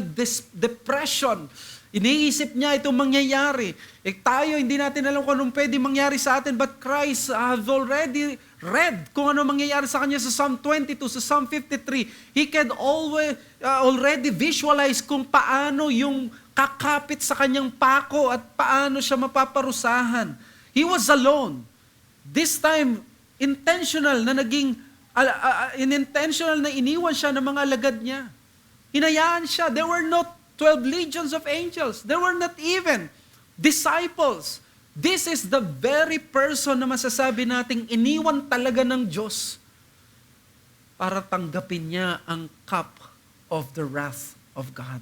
depression. Iniisip niya itong mangyayari. Tayo, hindi natin alam kung anong pwede mangyari sa atin, but Christ has already read kung ano mangyayari sa kanya sa Psalm 22, sa Psalm 53. He can already visualize kung paano yung kakapit sa kanyang pako at paano siya mapaparusahan. He was alone. This time, intentional na iniwan siya ng mga alagad niya. Hinayaan siya. There were not 12 legions of angels. There were not even disciples. This is the very person na masasabi nating iniwan talaga ng Diyos para tanggapin niya ang cup of the wrath of God.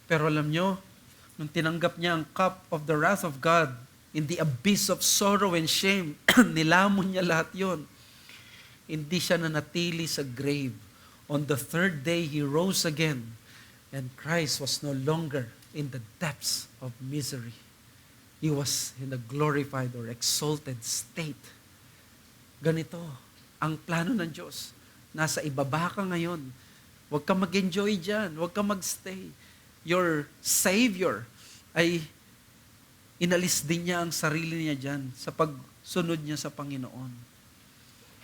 Pero alam nyo, nung tinanggap niya ang cup of the wrath of God, in the abyss of sorrow and shame, nilamon niya lahat yon. Hindi siya nanatili sa grave. On the third day, He rose again, and Christ was no longer in the depths of misery. He was in a glorified or exalted state. Ganito, ang plano ng Diyos. Nasa ibaba ka ngayon. Huwag ka mag-enjoy dyan. Huwag ka mag-stay. Your Savior ay inalis din niya ang sarili niya dyan sa pagsunod niya sa Panginoon.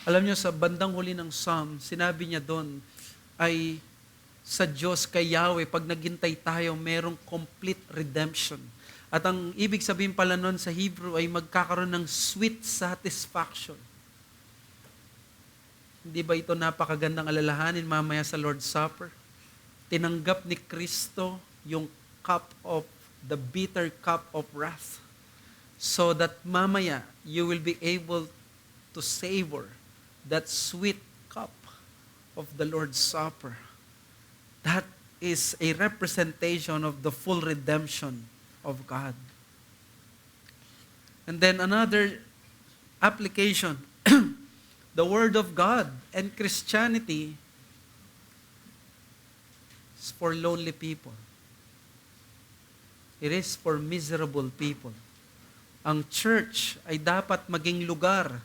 Alam niyo, sa bandang huli ng Psalm, sinabi niya doon ay sa Diyos kay Yahweh, pag naghintay tayo, merong complete redemption. At ang ibig sabihin pala nun sa Hebrew ay magkakaroon ng sweet satisfaction. Hindi ba ito napakagandang alalahanin mamaya sa Lord's Supper? Tinanggap ni Kristo yung the bitter cup of wrath, so that mamaya you will be able to savor that sweet cup of the Lord's Supper. That is a representation of the full redemption of God. And then another application, the Word of God and Christianity is for lonely people. It is for miserable people. Ang church ay dapat maging lugar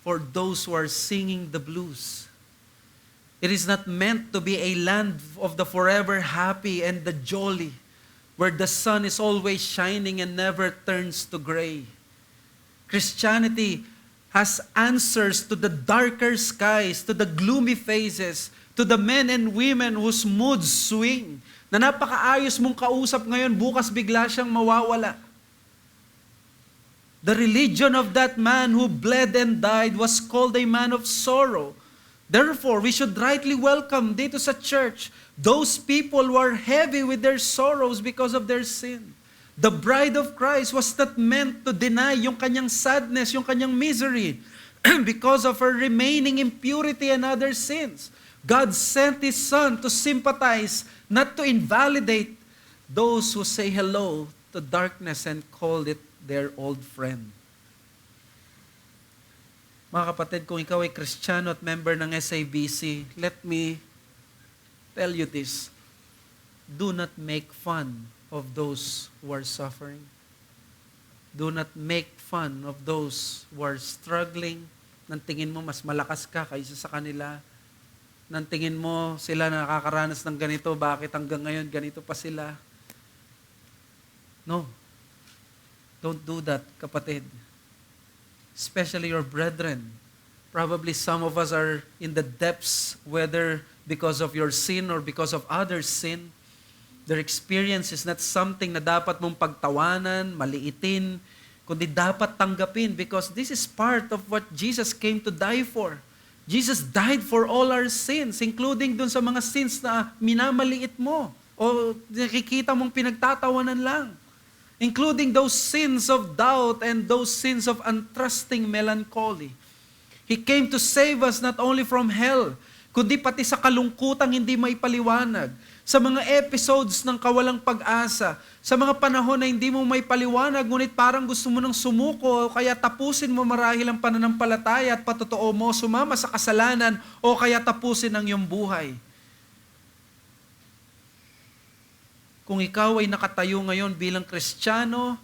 for those who are singing the blues. It is not meant to be a land of the forever happy and the jolly, where the sun is always shining and never turns to gray. Christianity has answers to the darker skies, to the gloomy faces, to the men and women whose moods swing, na napakaayos mong kausap ngayon, bukas bigla siyang mawawala. The religion of that man who bled and died was called a man of sorrow. Therefore, we should rightly welcome dito sa church those people who are heavy with their sorrows because of their sin. The bride of Christ was not meant to deny yung kanyang sadness, yung kanyang misery because of her remaining impurity and other sins. God sent His Son to sympathize, not to invalidate those who say hello to darkness and call it their old friend. Mga kapatid, kung ikaw ay Kristiyano at member ng SABC, let me tell you this. Do not make fun of those who are suffering. Do not make fun of those who are struggling. Nang tingin mo mas malakas ka kaysa sa kanila. Nang tingin mo sila nakakaranas ng ganito, bakit hanggang ngayon ganito pa sila? No. Don't do that, kapatid. Especially your brethren. Probably some of us are in the depths, whether because of your sin or because of others' sin. Their experience is not something na dapat mong pagtawanan, maliitin, kundi dapat tanggapin because this is part of what Jesus came to die for. Jesus died for all our sins, including dun sa mga sins na minamaliit mo o nakikita mong pinagtatawanan lang. Including those sins of doubt and those sins of untrusting melancholy. He came to save us not only from hell, kundi pati sa kalungkutang hindi maipaliwanag, sa mga episodes ng kawalang pag-asa, sa mga panahon na hindi mo may paliwanag, ngunit parang gusto mo nang sumuko, o kaya tapusin mo marahil ang pananampalataya at patotoo mo, sumama sa kasalanan, o kaya tapusin ang iyong buhay. Kung ikaw ay nakatayo ngayon bilang Kristiyano,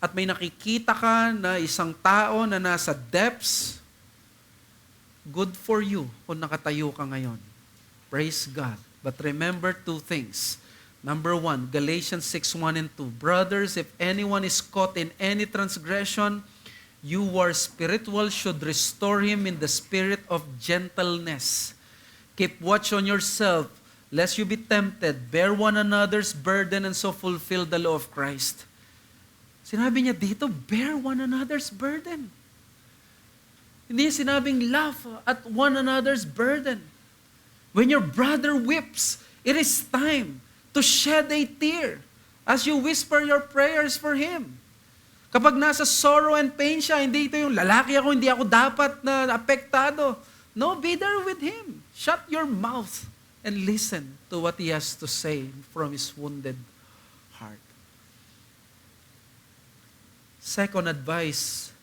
at may nakikita ka na isang tao na nasa depths, good for you kung nakatayo ka ngayon. Praise God. But remember two things. Number 1, Galatians 6:1 and 2. Brothers, if anyone is caught in any transgression, you who are spiritual should restore him in the spirit of gentleness. Keep watch on yourself, lest you be tempted. Bear one another's burden and so fulfill the law of Christ. Sinabi niya dito, bear one another's burden. Hindi sinabing laugh at one another's burden. When your brother weeps, it is time to shed a tear as you whisper your prayers for him. Kapag nasa sorrow and pain siya, hindi ito yung lalaki ako, hindi ako dapat na apektado. No, be there with him. Shut your mouth and listen to what he has to say from his wounded heart. Second advice,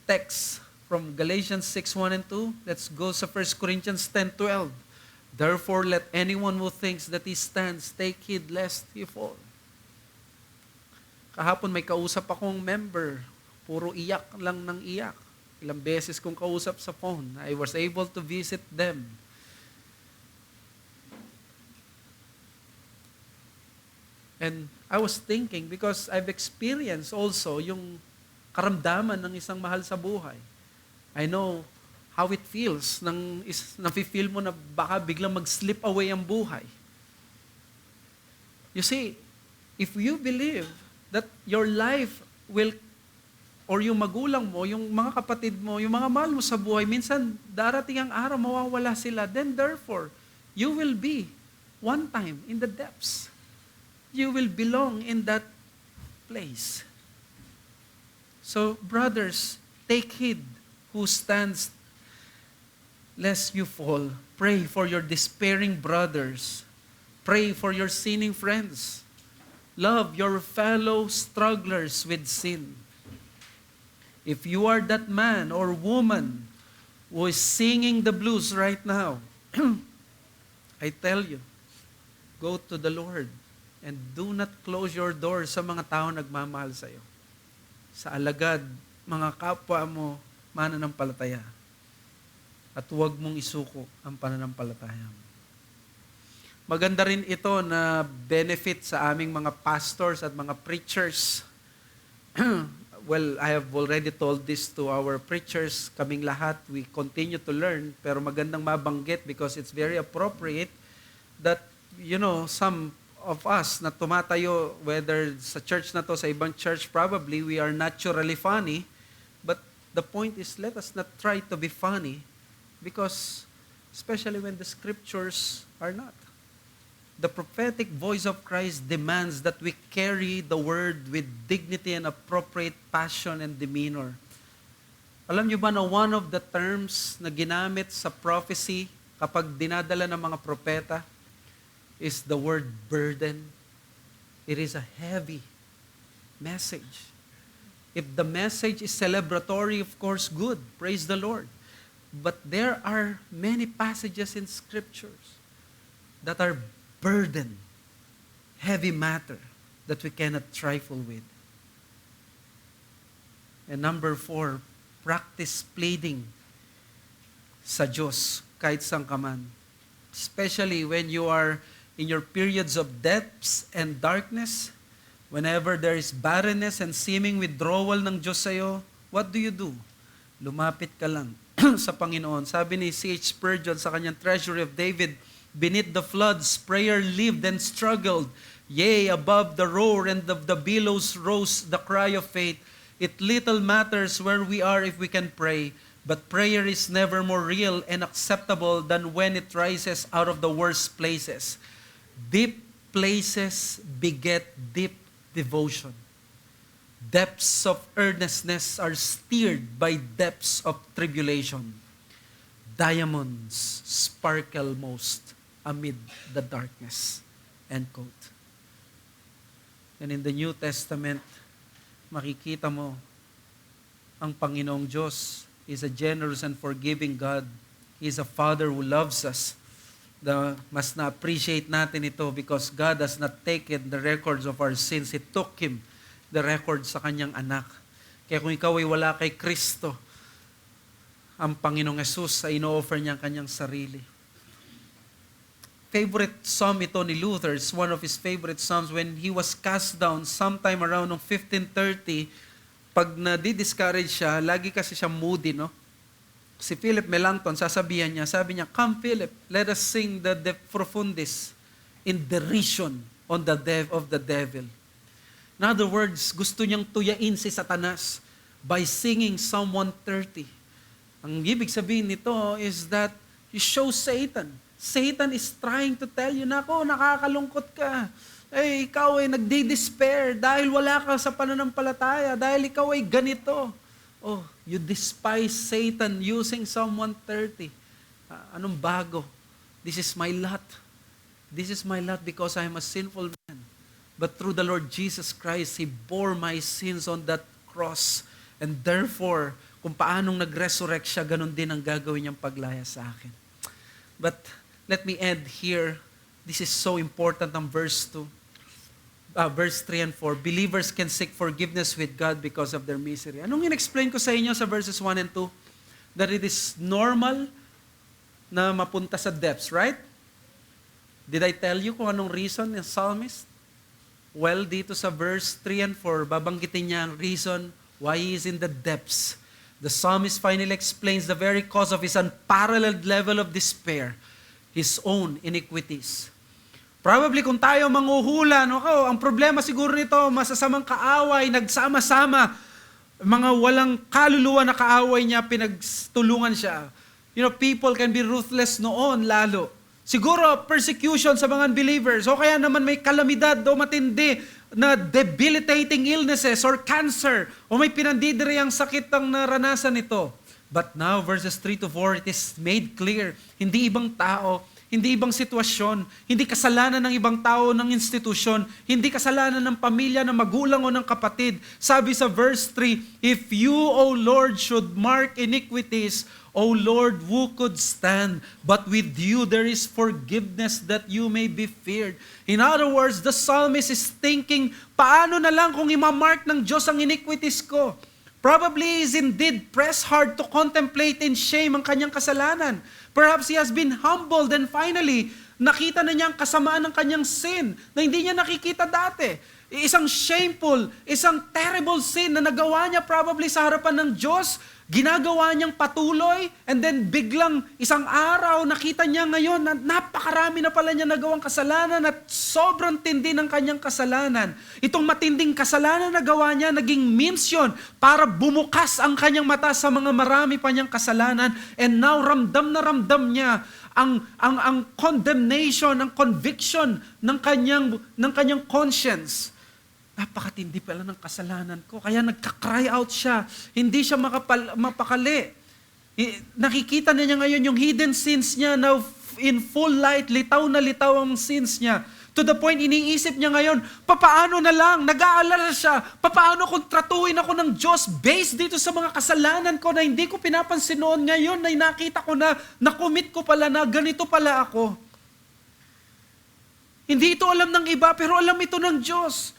text from Galatians 6:1 and 2. Let's go sa 1 Corinthians 10:12. Therefore, let anyone who thinks that he stands take heed lest he fall. Kahapon may kausap akong member, puro iyak lang ng iyak. Ilang beses kong kausap sa phone. I was able to visit them. And I was thinking, because I've experienced also yung karamdaman ng isang mahal sa buhay. I know how it feels, nafe-feel mo na baka biglang mag-slip away ang buhay. You see, if you believe that your life will, or yung magulang mo, yung mga kapatid mo, yung mga mahal mo sa buhay, minsan darating ang araw, mawawala sila, then therefore, you will be one time in the depths. You will belong in that place. So, brothers, take heed who stands lest you fall. Pray for your despairing brothers. Pray for your sinning friends. Love your fellow strugglers with sin. If you are that man or woman who is singing the blues right now, I tell you, go to the Lord and do not close your doors sa mga tao nagmamahal sa iyo. Sa alagad, mga kapwa mo, mananampalataya. at huwag mong isuko ang pananampalataya mo. Maganda rin ito na benefit sa aming mga pastors at mga preachers. Well, I have already told this to our preachers. Kaming lahat, we continue to learn. Pero magandang mabanggit because it's very appropriate that, some of us na tumatayo, whether sa church na to, sa ibang church, probably we are naturally funny. But the point is, let us not try to be funny because, especially when the scriptures are not. The prophetic voice of Christ demands that we carry the word with dignity and appropriate passion and demeanor. Alam niyo ba na one of the terms na ginamit sa prophecy kapag dinadala ng mga propeta is the word burden? It is a heavy message. If the message is celebratory, of course, good. Praise the Lord. But there are many passages in scriptures that are burden, heavy matter that we cannot trifle with. And number 4, practice pleading sa Diyos kahit saan ka man. Especially when you are in your periods of depths and darkness, whenever there is barrenness and seeming withdrawal ng Diyos sa'yo, what do? Lumapit ka lang sa Panginoon. Sabi ni C.H. Spurgeon sa kanyang Treasury of David, beneath the floods, prayer lived and struggled. Yea, above the roar and of the billows rose the cry of faith. It little matters where we are if we can pray, but prayer is never more real and acceptable than when it rises out of the worst places. Deep places beget deep devotion. Depths of earnestness are stirred by depths of tribulation. Diamonds sparkle most amid the darkness. End quote. And in the New Testament, makikita mo, ang Panginoong Diyos is a generous and forgiving God. He is a Father who loves us. Mas na-appreciate natin ito because God has not taken the records of our sins. He took Him, the records sa Kanyang anak. Kaya kung ikaw ay wala kay Kristo, ang Panginoong Yesus ay ino-offer niya ang Kanyang sarili. Favorite psalm ito ni Luther. It's one of his favorite psalms when he was cast down sometime around 1530. Pag na-discourage siya, lagi kasi siya moody, no? Si Philip Melanchthon, sabi niya, "Come Philip, let us sing the De Profundis in derision on of the devil." In other words, gusto niyang tuyain si Satanas by singing Psalm 130. Ang ibig sabihin nito is that you show Satan. Satan is trying to tell you, nako, nakakalungkot ka. Ikaw ay nagdi-despair dahil wala ka sa pananampalataya, dahil ikaw ay ganito. Oh, you despise Satan using Psalm 130. Anong bago? This is my lot. This is my lot because I am a sinful man. But through the Lord Jesus Christ, He bore my sins on that cross. And therefore, kung paanong nag-resurrect siya, ganun din ang gagawin niyang paglaya sa akin. But let me end here. This is so important ang verse 3 and 4. Believers can seek forgiveness with God because of their misery. Anong in-explain ko sa inyo sa verses 1 and 2? That it is normal na mapunta sa depths, right? Did I tell you kung anong reason ng psalmist? Well, dito sa verse 3 and 4, babanggitin niya ang reason why he is in the depths. The psalmist finally explains the very cause of his unparalleled level of despair, his own iniquities. Probably kung tayo manghuhula, ang problema siguro nito, masasamang kaaway, nagsama-sama, mga walang kaluluwa na kaaway niya, pinagtulungan siya. People can be ruthless noon lalo. Siguro persecution sa mga unbelievers, o kaya naman may kalamidad o matindi na debilitating illnesses or cancer, o may pinandidiriyang sakit ang naranasan nito. But now, verses 3 to 4, it is made clear, hindi ibang tao, hindi ibang sitwasyon, hindi kasalanan ng ibang tao, ng institusyon, hindi kasalanan ng pamilya, ng magulang o ng kapatid. Sabi sa verse 3, "If you, O Lord, should mark iniquities, O Lord, who could stand? But with you there is forgiveness that you may be feared." In other words, the psalmist is thinking, paano na lang kung imamark ng Diyos ang iniquities ko? Probably is indeed pressed hard to contemplate in shame ang kanyang kasalanan. Perhaps he has been humbled and finally, nakita na niya ang kasamaan ng kanyang sin na hindi niya nakikita dati. Isang shameful, isang terrible sin na nagawa niya probably sa harapan ng Diyos, ginagawa niyang patuloy, and then biglang isang araw, nakita niya ngayon na napakarami na pala niya nagawang kasalanan at sobrang tindi ng kanyang kasalanan. Itong matinding kasalanan na gawa niya, naging means yun para bumukas ang kanyang mata sa mga marami pa niyang kasalanan, and now ramdam na ramdam niya ang condemnation, ang conviction ng kanyang conscience. Napakatindi pala ng kasalanan ko. Kaya nagka-cry out siya. Hindi siya mapakali. Nakikita na niya ngayon yung hidden sins niya now in full light. Litaw na litaw ang sins niya. To the point, iniisip niya ngayon, papaano na lang? Nag-aalala siya. Papaano kung tratuhin ako ng Diyos based dito sa mga kasalanan ko na hindi ko pinapansin noon ngayon na nakita ko na nakomit ko pala na ganito pala ako. Hindi ito alam ng iba pero alam ito ng Diyos.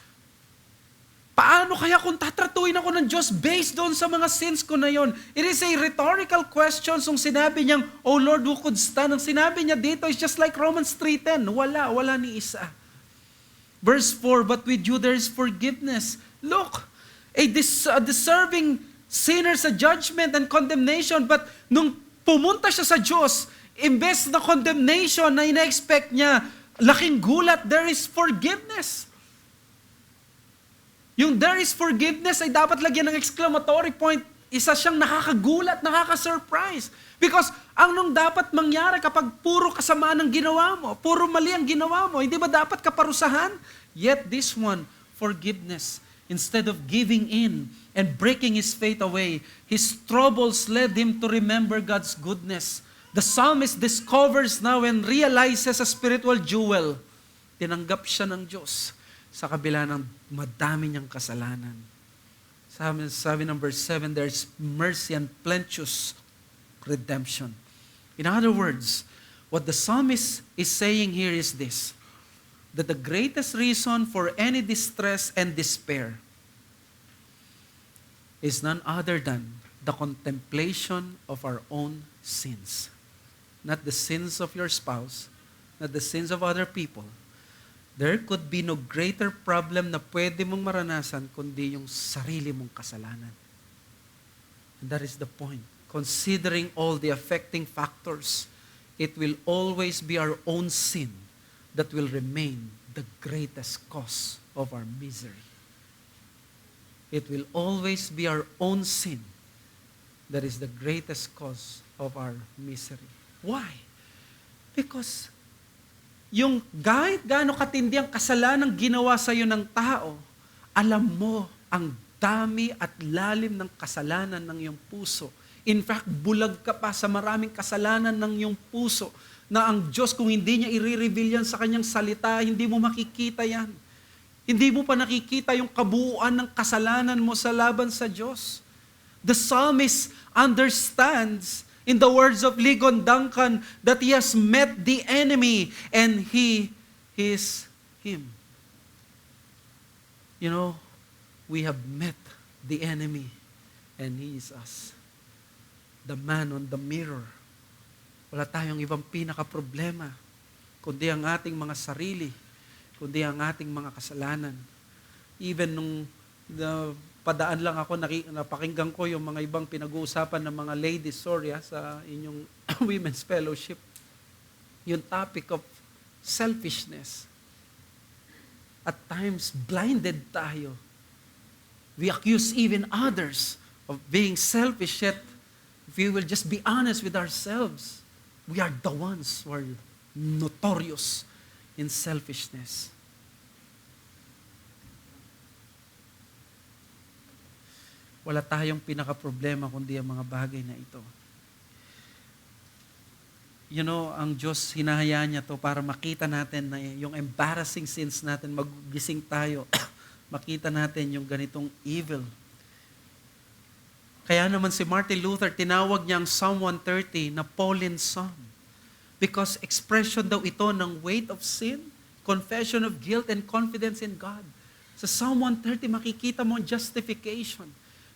Paano kaya kung tatratuin ako ng Diyos based doon sa mga sins ko na yon? It is a rhetorical question. Kung sinabi niyang, "Oh Lord, who could stand?" Ang sinabi niya dito is just like Romans 3:10. Wala ni isa. Verse 4, "But with you there is forgiveness." Look, a deserving sinner sa judgment and condemnation. But nung pumunta siya sa Diyos, imbes na condemnation na ina-expect niya, laking gulat, there is forgiveness. Yung there is forgiveness ay dapat lagyan ng exclamatory point. Isa siyang nakakagulat, nakaka-surprise. Because ang nung dapat mangyari kapag puro kasamaan ang ginawa mo, puro mali ang ginawa mo, hindi ba dapat kaparusahan? Yet this one, forgiveness. Instead of giving in and breaking his faith away, his troubles led him to remember God's goodness. The psalmist discovers now and realizes a spiritual jewel. Tinanggap siya ng Diyos sa kabila ng madami niyang kasalanan. Sabi ng verse 7, there's mercy and plenteous redemption. In other words, what the psalmist is saying here is this, that the greatest reason for any distress and despair is none other than the contemplation of our own sins. Not the sins of your spouse, not the sins of other people. There could be no greater problem na pwede mong maranasan kundi yung sarili mong kasalanan. And that is the point. Considering all the affecting factors, it will always be our own sin that will remain the greatest cause of our misery. It will always be our own sin that is the greatest cause of our misery. Why? Because yung kahit gaano katindi ang kasalanan ginawa sa iyo ng tao, alam mo ang dami at lalim ng kasalanan ng iyong puso. In fact, bulag ka pa sa maraming kasalanan ng iyong puso na ang Diyos, kung hindi niya i-reveal yan sa kanyang salita, hindi mo makikita yan. Hindi mo pa nakikita yung kabuuan ng kasalanan mo sa laban sa Diyos. The psalmist understands, in the words of Ligon Duncan, that he has met the enemy and he is him. You know, we have met the enemy and he is us. The man on the mirror. Wala tayong ibang pinaka-problema kundi ang ating mga sarili, kundi ang ating mga kasalanan. Even nung padaan lang ako, napakinggan ko yung mga ibang pinag-uusapan ng mga ladies, sa inyong women's fellowship. Yung topic of selfishness. At times, blinded tayo. We accuse even others of being selfish, yet if we will just be honest with ourselves, we are the ones who are notorious in selfishness. Wala tayong pinaka-problema kundi ang mga bagay na ito. You know, ang Diyos, hinahayaan niya to para makita natin na yung embarrassing sins natin, maggising tayo, makita natin yung ganitong evil. Kaya naman si Martin Luther, tinawag niya ang Psalm 130 na Pauline Psalm. Because expression daw ito ng weight of sin, confession of guilt, and confidence in God. Sa Psalm 130, makikita mo ang justification.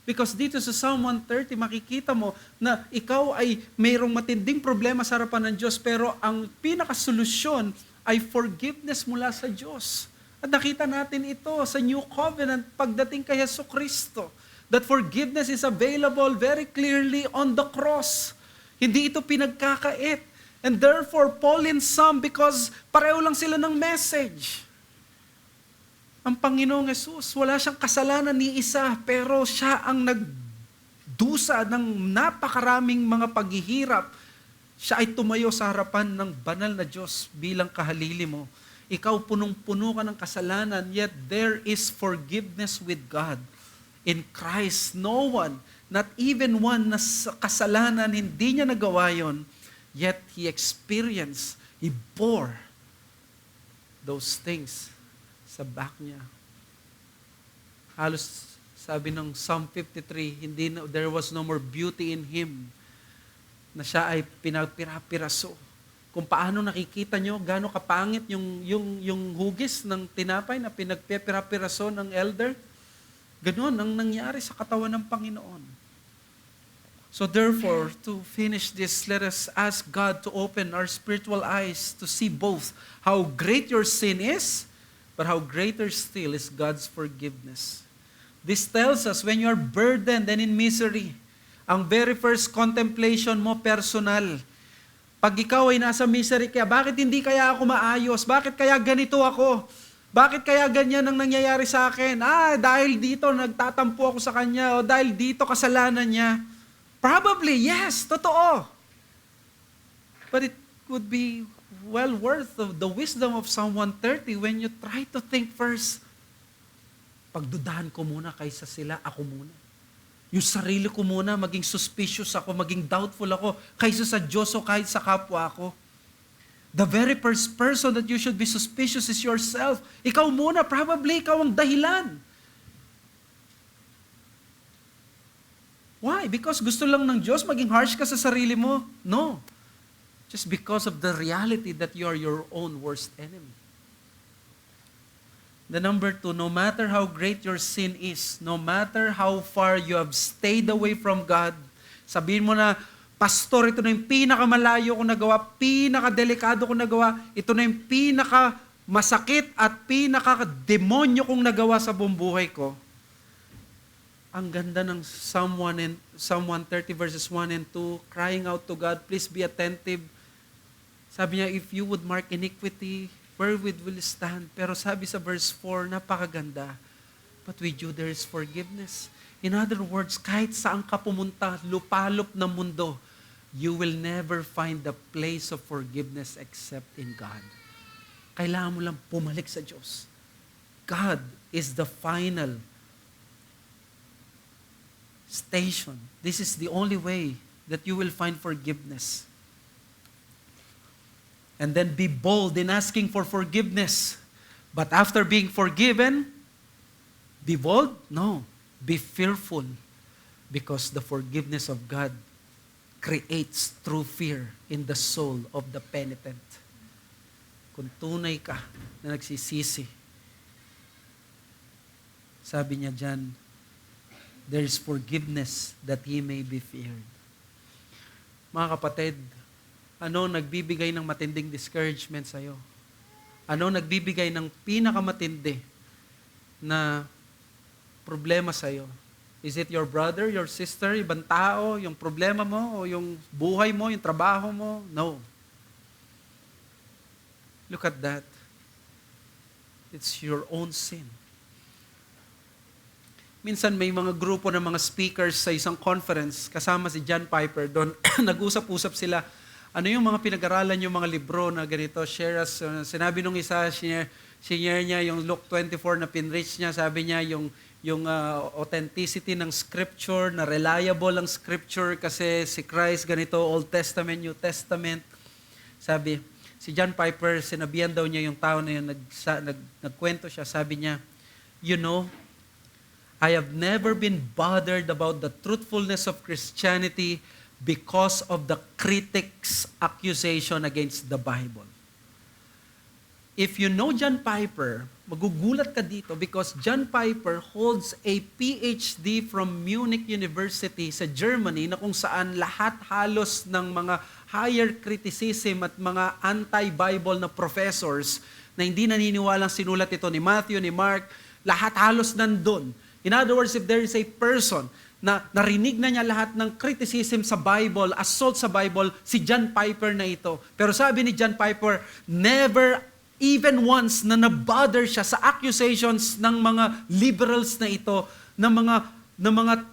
Because dito sa Psalm 130, makikita mo na ikaw ay mayroong matinding problema sa harapan ng Diyos, pero ang pinakasolusyon ay forgiveness mula sa Diyos. At nakita natin ito sa New Covenant pagdating kay Jesucristo. That forgiveness is available very clearly on the cross. Hindi ito pinagkakait. And therefore, Paul and some, because pareho lang sila ng message. Ang Panginoong Yesus, wala siyang kasalanan ni isa, pero siya ang nagdusa ng napakaraming mga paghihirap. Siya ay tumayo sa harapan ng banal na Diyos bilang kahalili mo. Ikaw punong-puno ka ng kasalanan, yet there is forgiveness with God. In Christ, no one, not even one na kasalanan, hindi niya nagawa yon, yet He experienced, He bore those things sa back niya. Halos sabi ng Psalm 53, there was no more beauty in Him, na siya ay pinagpira-piraso. Kung paano nakikita nyo, gaano kapangit yung hugis ng tinapay na pinagpira-piraso ng elder, ganon ang nangyari sa katawan ng Panginoon. So therefore, to finish this, let us ask God to open our spiritual eyes to see both how great your sin is, but how greater still is God's forgiveness. This tells us when you are burdened and in misery, ang very first contemplation mo personal. Pag ikaw ay nasa misery kaya, bakit hindi kaya ako maayos? Bakit kaya ganito ako? Bakit kaya ganyan ang nangyayari sa akin? Dahil dito nagtatampo ako sa kanya, o dahil dito kasalanan niya. Probably, yes, totoo. But it would be well worth of the wisdom of Psalm 130 when you try to think first, pagdudahan ko muna kaysa sila, ako muna. Yung sarili ko muna, maging suspicious ako, maging doubtful ako, kaysa sa Diyos o kahit sa kapwa ko. The very first person that you should be suspicious is yourself. Ikaw muna, probably ikaw ang dahilan. Why? Because gusto lang ng Diyos maging harsh ka sa sarili mo? No. Just because of the reality that you are your own worst enemy. The number 2, no matter how great your sin is, no matter how far you have stayed away from God, sabihin mo na, Pastor, ito na yung pinakamalayo kong nagawa, pinakadelikado kong nagawa, ito na yung pinakamasakit at pinakademonyo kong nagawa sa buong buhay ko. Ang ganda ng Psalm 130 verses 1 and 2, crying out to God, please be attentive. Sabi niya, if you would mark iniquity, wherewith will stand? Pero sabi sa verse 4, napakaganda. But with you there is forgiveness. In other words, kahit saan ka pumunta, lupalop ng mundo, you will never find the place of forgiveness except in God. Kailangan mo lang pumalik sa Diyos. God is the final station. This is the only way that you will find forgiveness. And then be bold in asking for forgiveness. But after being forgiven, be bold? No. Be fearful. Because the forgiveness of God creates true fear in the soul of the penitent. Kung tunay ka na nagsisisi, sabi niya dyan, there is forgiveness that He may be feared. Mga kapatid, ano nagbibigay ng matinding discouragement sa'yo? Ano nagbibigay ng pinakamatindi na problema sa'yo? Is it your brother, your sister, ibang tao, yung problema mo, o yung buhay mo, yung trabaho mo? No. Look at that. It's your own sin. Minsan may mga grupo ng mga speakers sa isang conference, kasama si John Piper, doon nag-usap-usap sila. Ano yung mga pinag-aralan yung mga libro na ganito? Share us. Sinabi nung isa, share niya yung Luke 24 na pinreach niya. Sabi niya yung authenticity ng scripture, na reliable ang scripture kasi si Christ ganito, Old Testament, New Testament. Sabi, si John Piper, sinabihan daw niya yung tao na yun, nagkwento siya, sabi niya, you know, I have never been bothered about the truthfulness of Christianity because of the critics' accusation against the Bible. If you know John Piper, magugulat ka dito because John Piper holds a PhD from Munich University sa Germany na kung saan lahat halos ng mga higher criticism at mga anti-Bible na professors na hindi naniniwalang sinulat ito ni Matthew, ni Mark, lahat halos nandun. In other words, if there is a person na narinig na niya lahat ng criticism sa Bible, assault sa Bible, si John Piper na ito. Pero sabi ni John Piper, never even once na nabother siya sa accusations ng mga liberals na ito, ng mga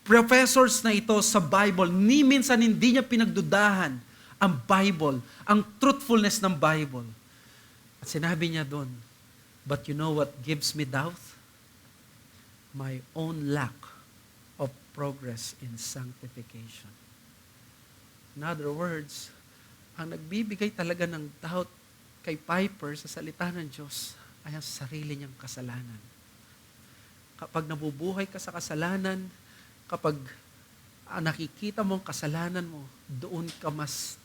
professors na ito sa Bible. Ni minsan hindi niya pinagdudahan ang Bible, ang truthfulness ng Bible. At sinabi niya doon, but you know what gives me doubt? My own lack of progress in sanctification. In other words, ang nagbibigay talaga ng doubt kay Piper sa salita ng Diyos ay ang sarili niyang kasalanan. Kapag nabubuhay ka sa kasalanan, kapag nakikita mo ang kasalanan mo, doon ka mas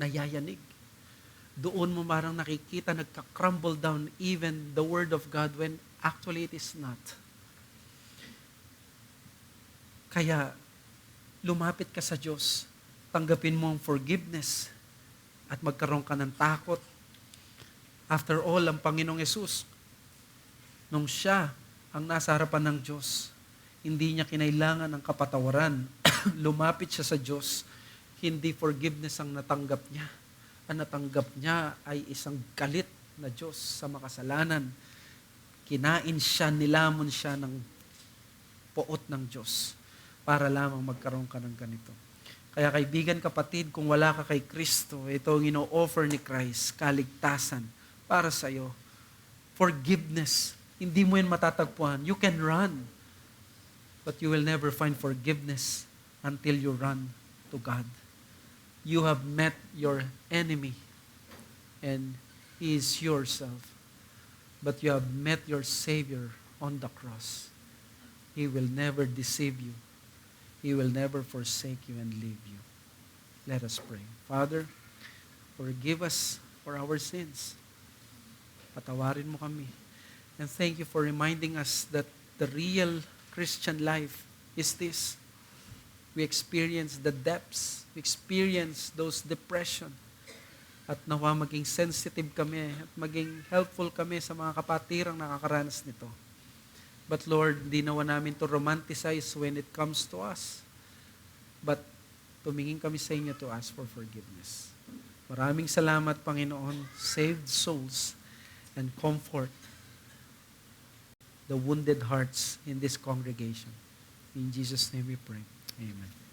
nayayanig. Doon mo marang nakikita, nagka-crumble down even the Word of God when actually it is not. Kaya, lumapit ka sa Diyos, tanggapin mo ang forgiveness, at magkaroon ka ng takot. After all, ang Panginoong Yesus, nung siya ang nasa harapan ng Diyos, hindi niya kinailangan ng kapatawaran. Lumapit siya sa Diyos, hindi forgiveness ang natanggap niya. Ang natanggap niya ay isang galit na Diyos sa makasalanan. Kinain siya, nilamon siya ng poot ng Diyos para lamang magkaroon ka ng ganito. Kaya kaibigan, kapatid, kung wala ka kay Kristo, ito ang ino-offer ni Christ, kaligtasan para sa iyo. Forgiveness. Hindi mo yan matatagpuan. You can run, but you will never find forgiveness until you run to God. You have met your enemy, and he is yourself. But you have met your Savior on the cross. He will never deceive you. He will never forsake you and leave you. Let us pray. Father, forgive us for our sins. Patawarin mo kami. And thank you for reminding us that the real Christian life is this. We experience the depths. We experience those depression. At nawa maging sensitive kami at maging helpful kami sa mga kapatirang nakakaranas nito. But Lord, hindi nawa namin to romanticize when it comes to us. But tumingin kami sa inyo to ask for forgiveness. Maraming salamat, Panginoon. Saved souls and comfort the wounded hearts in this congregation. In Jesus' name we pray. Amen.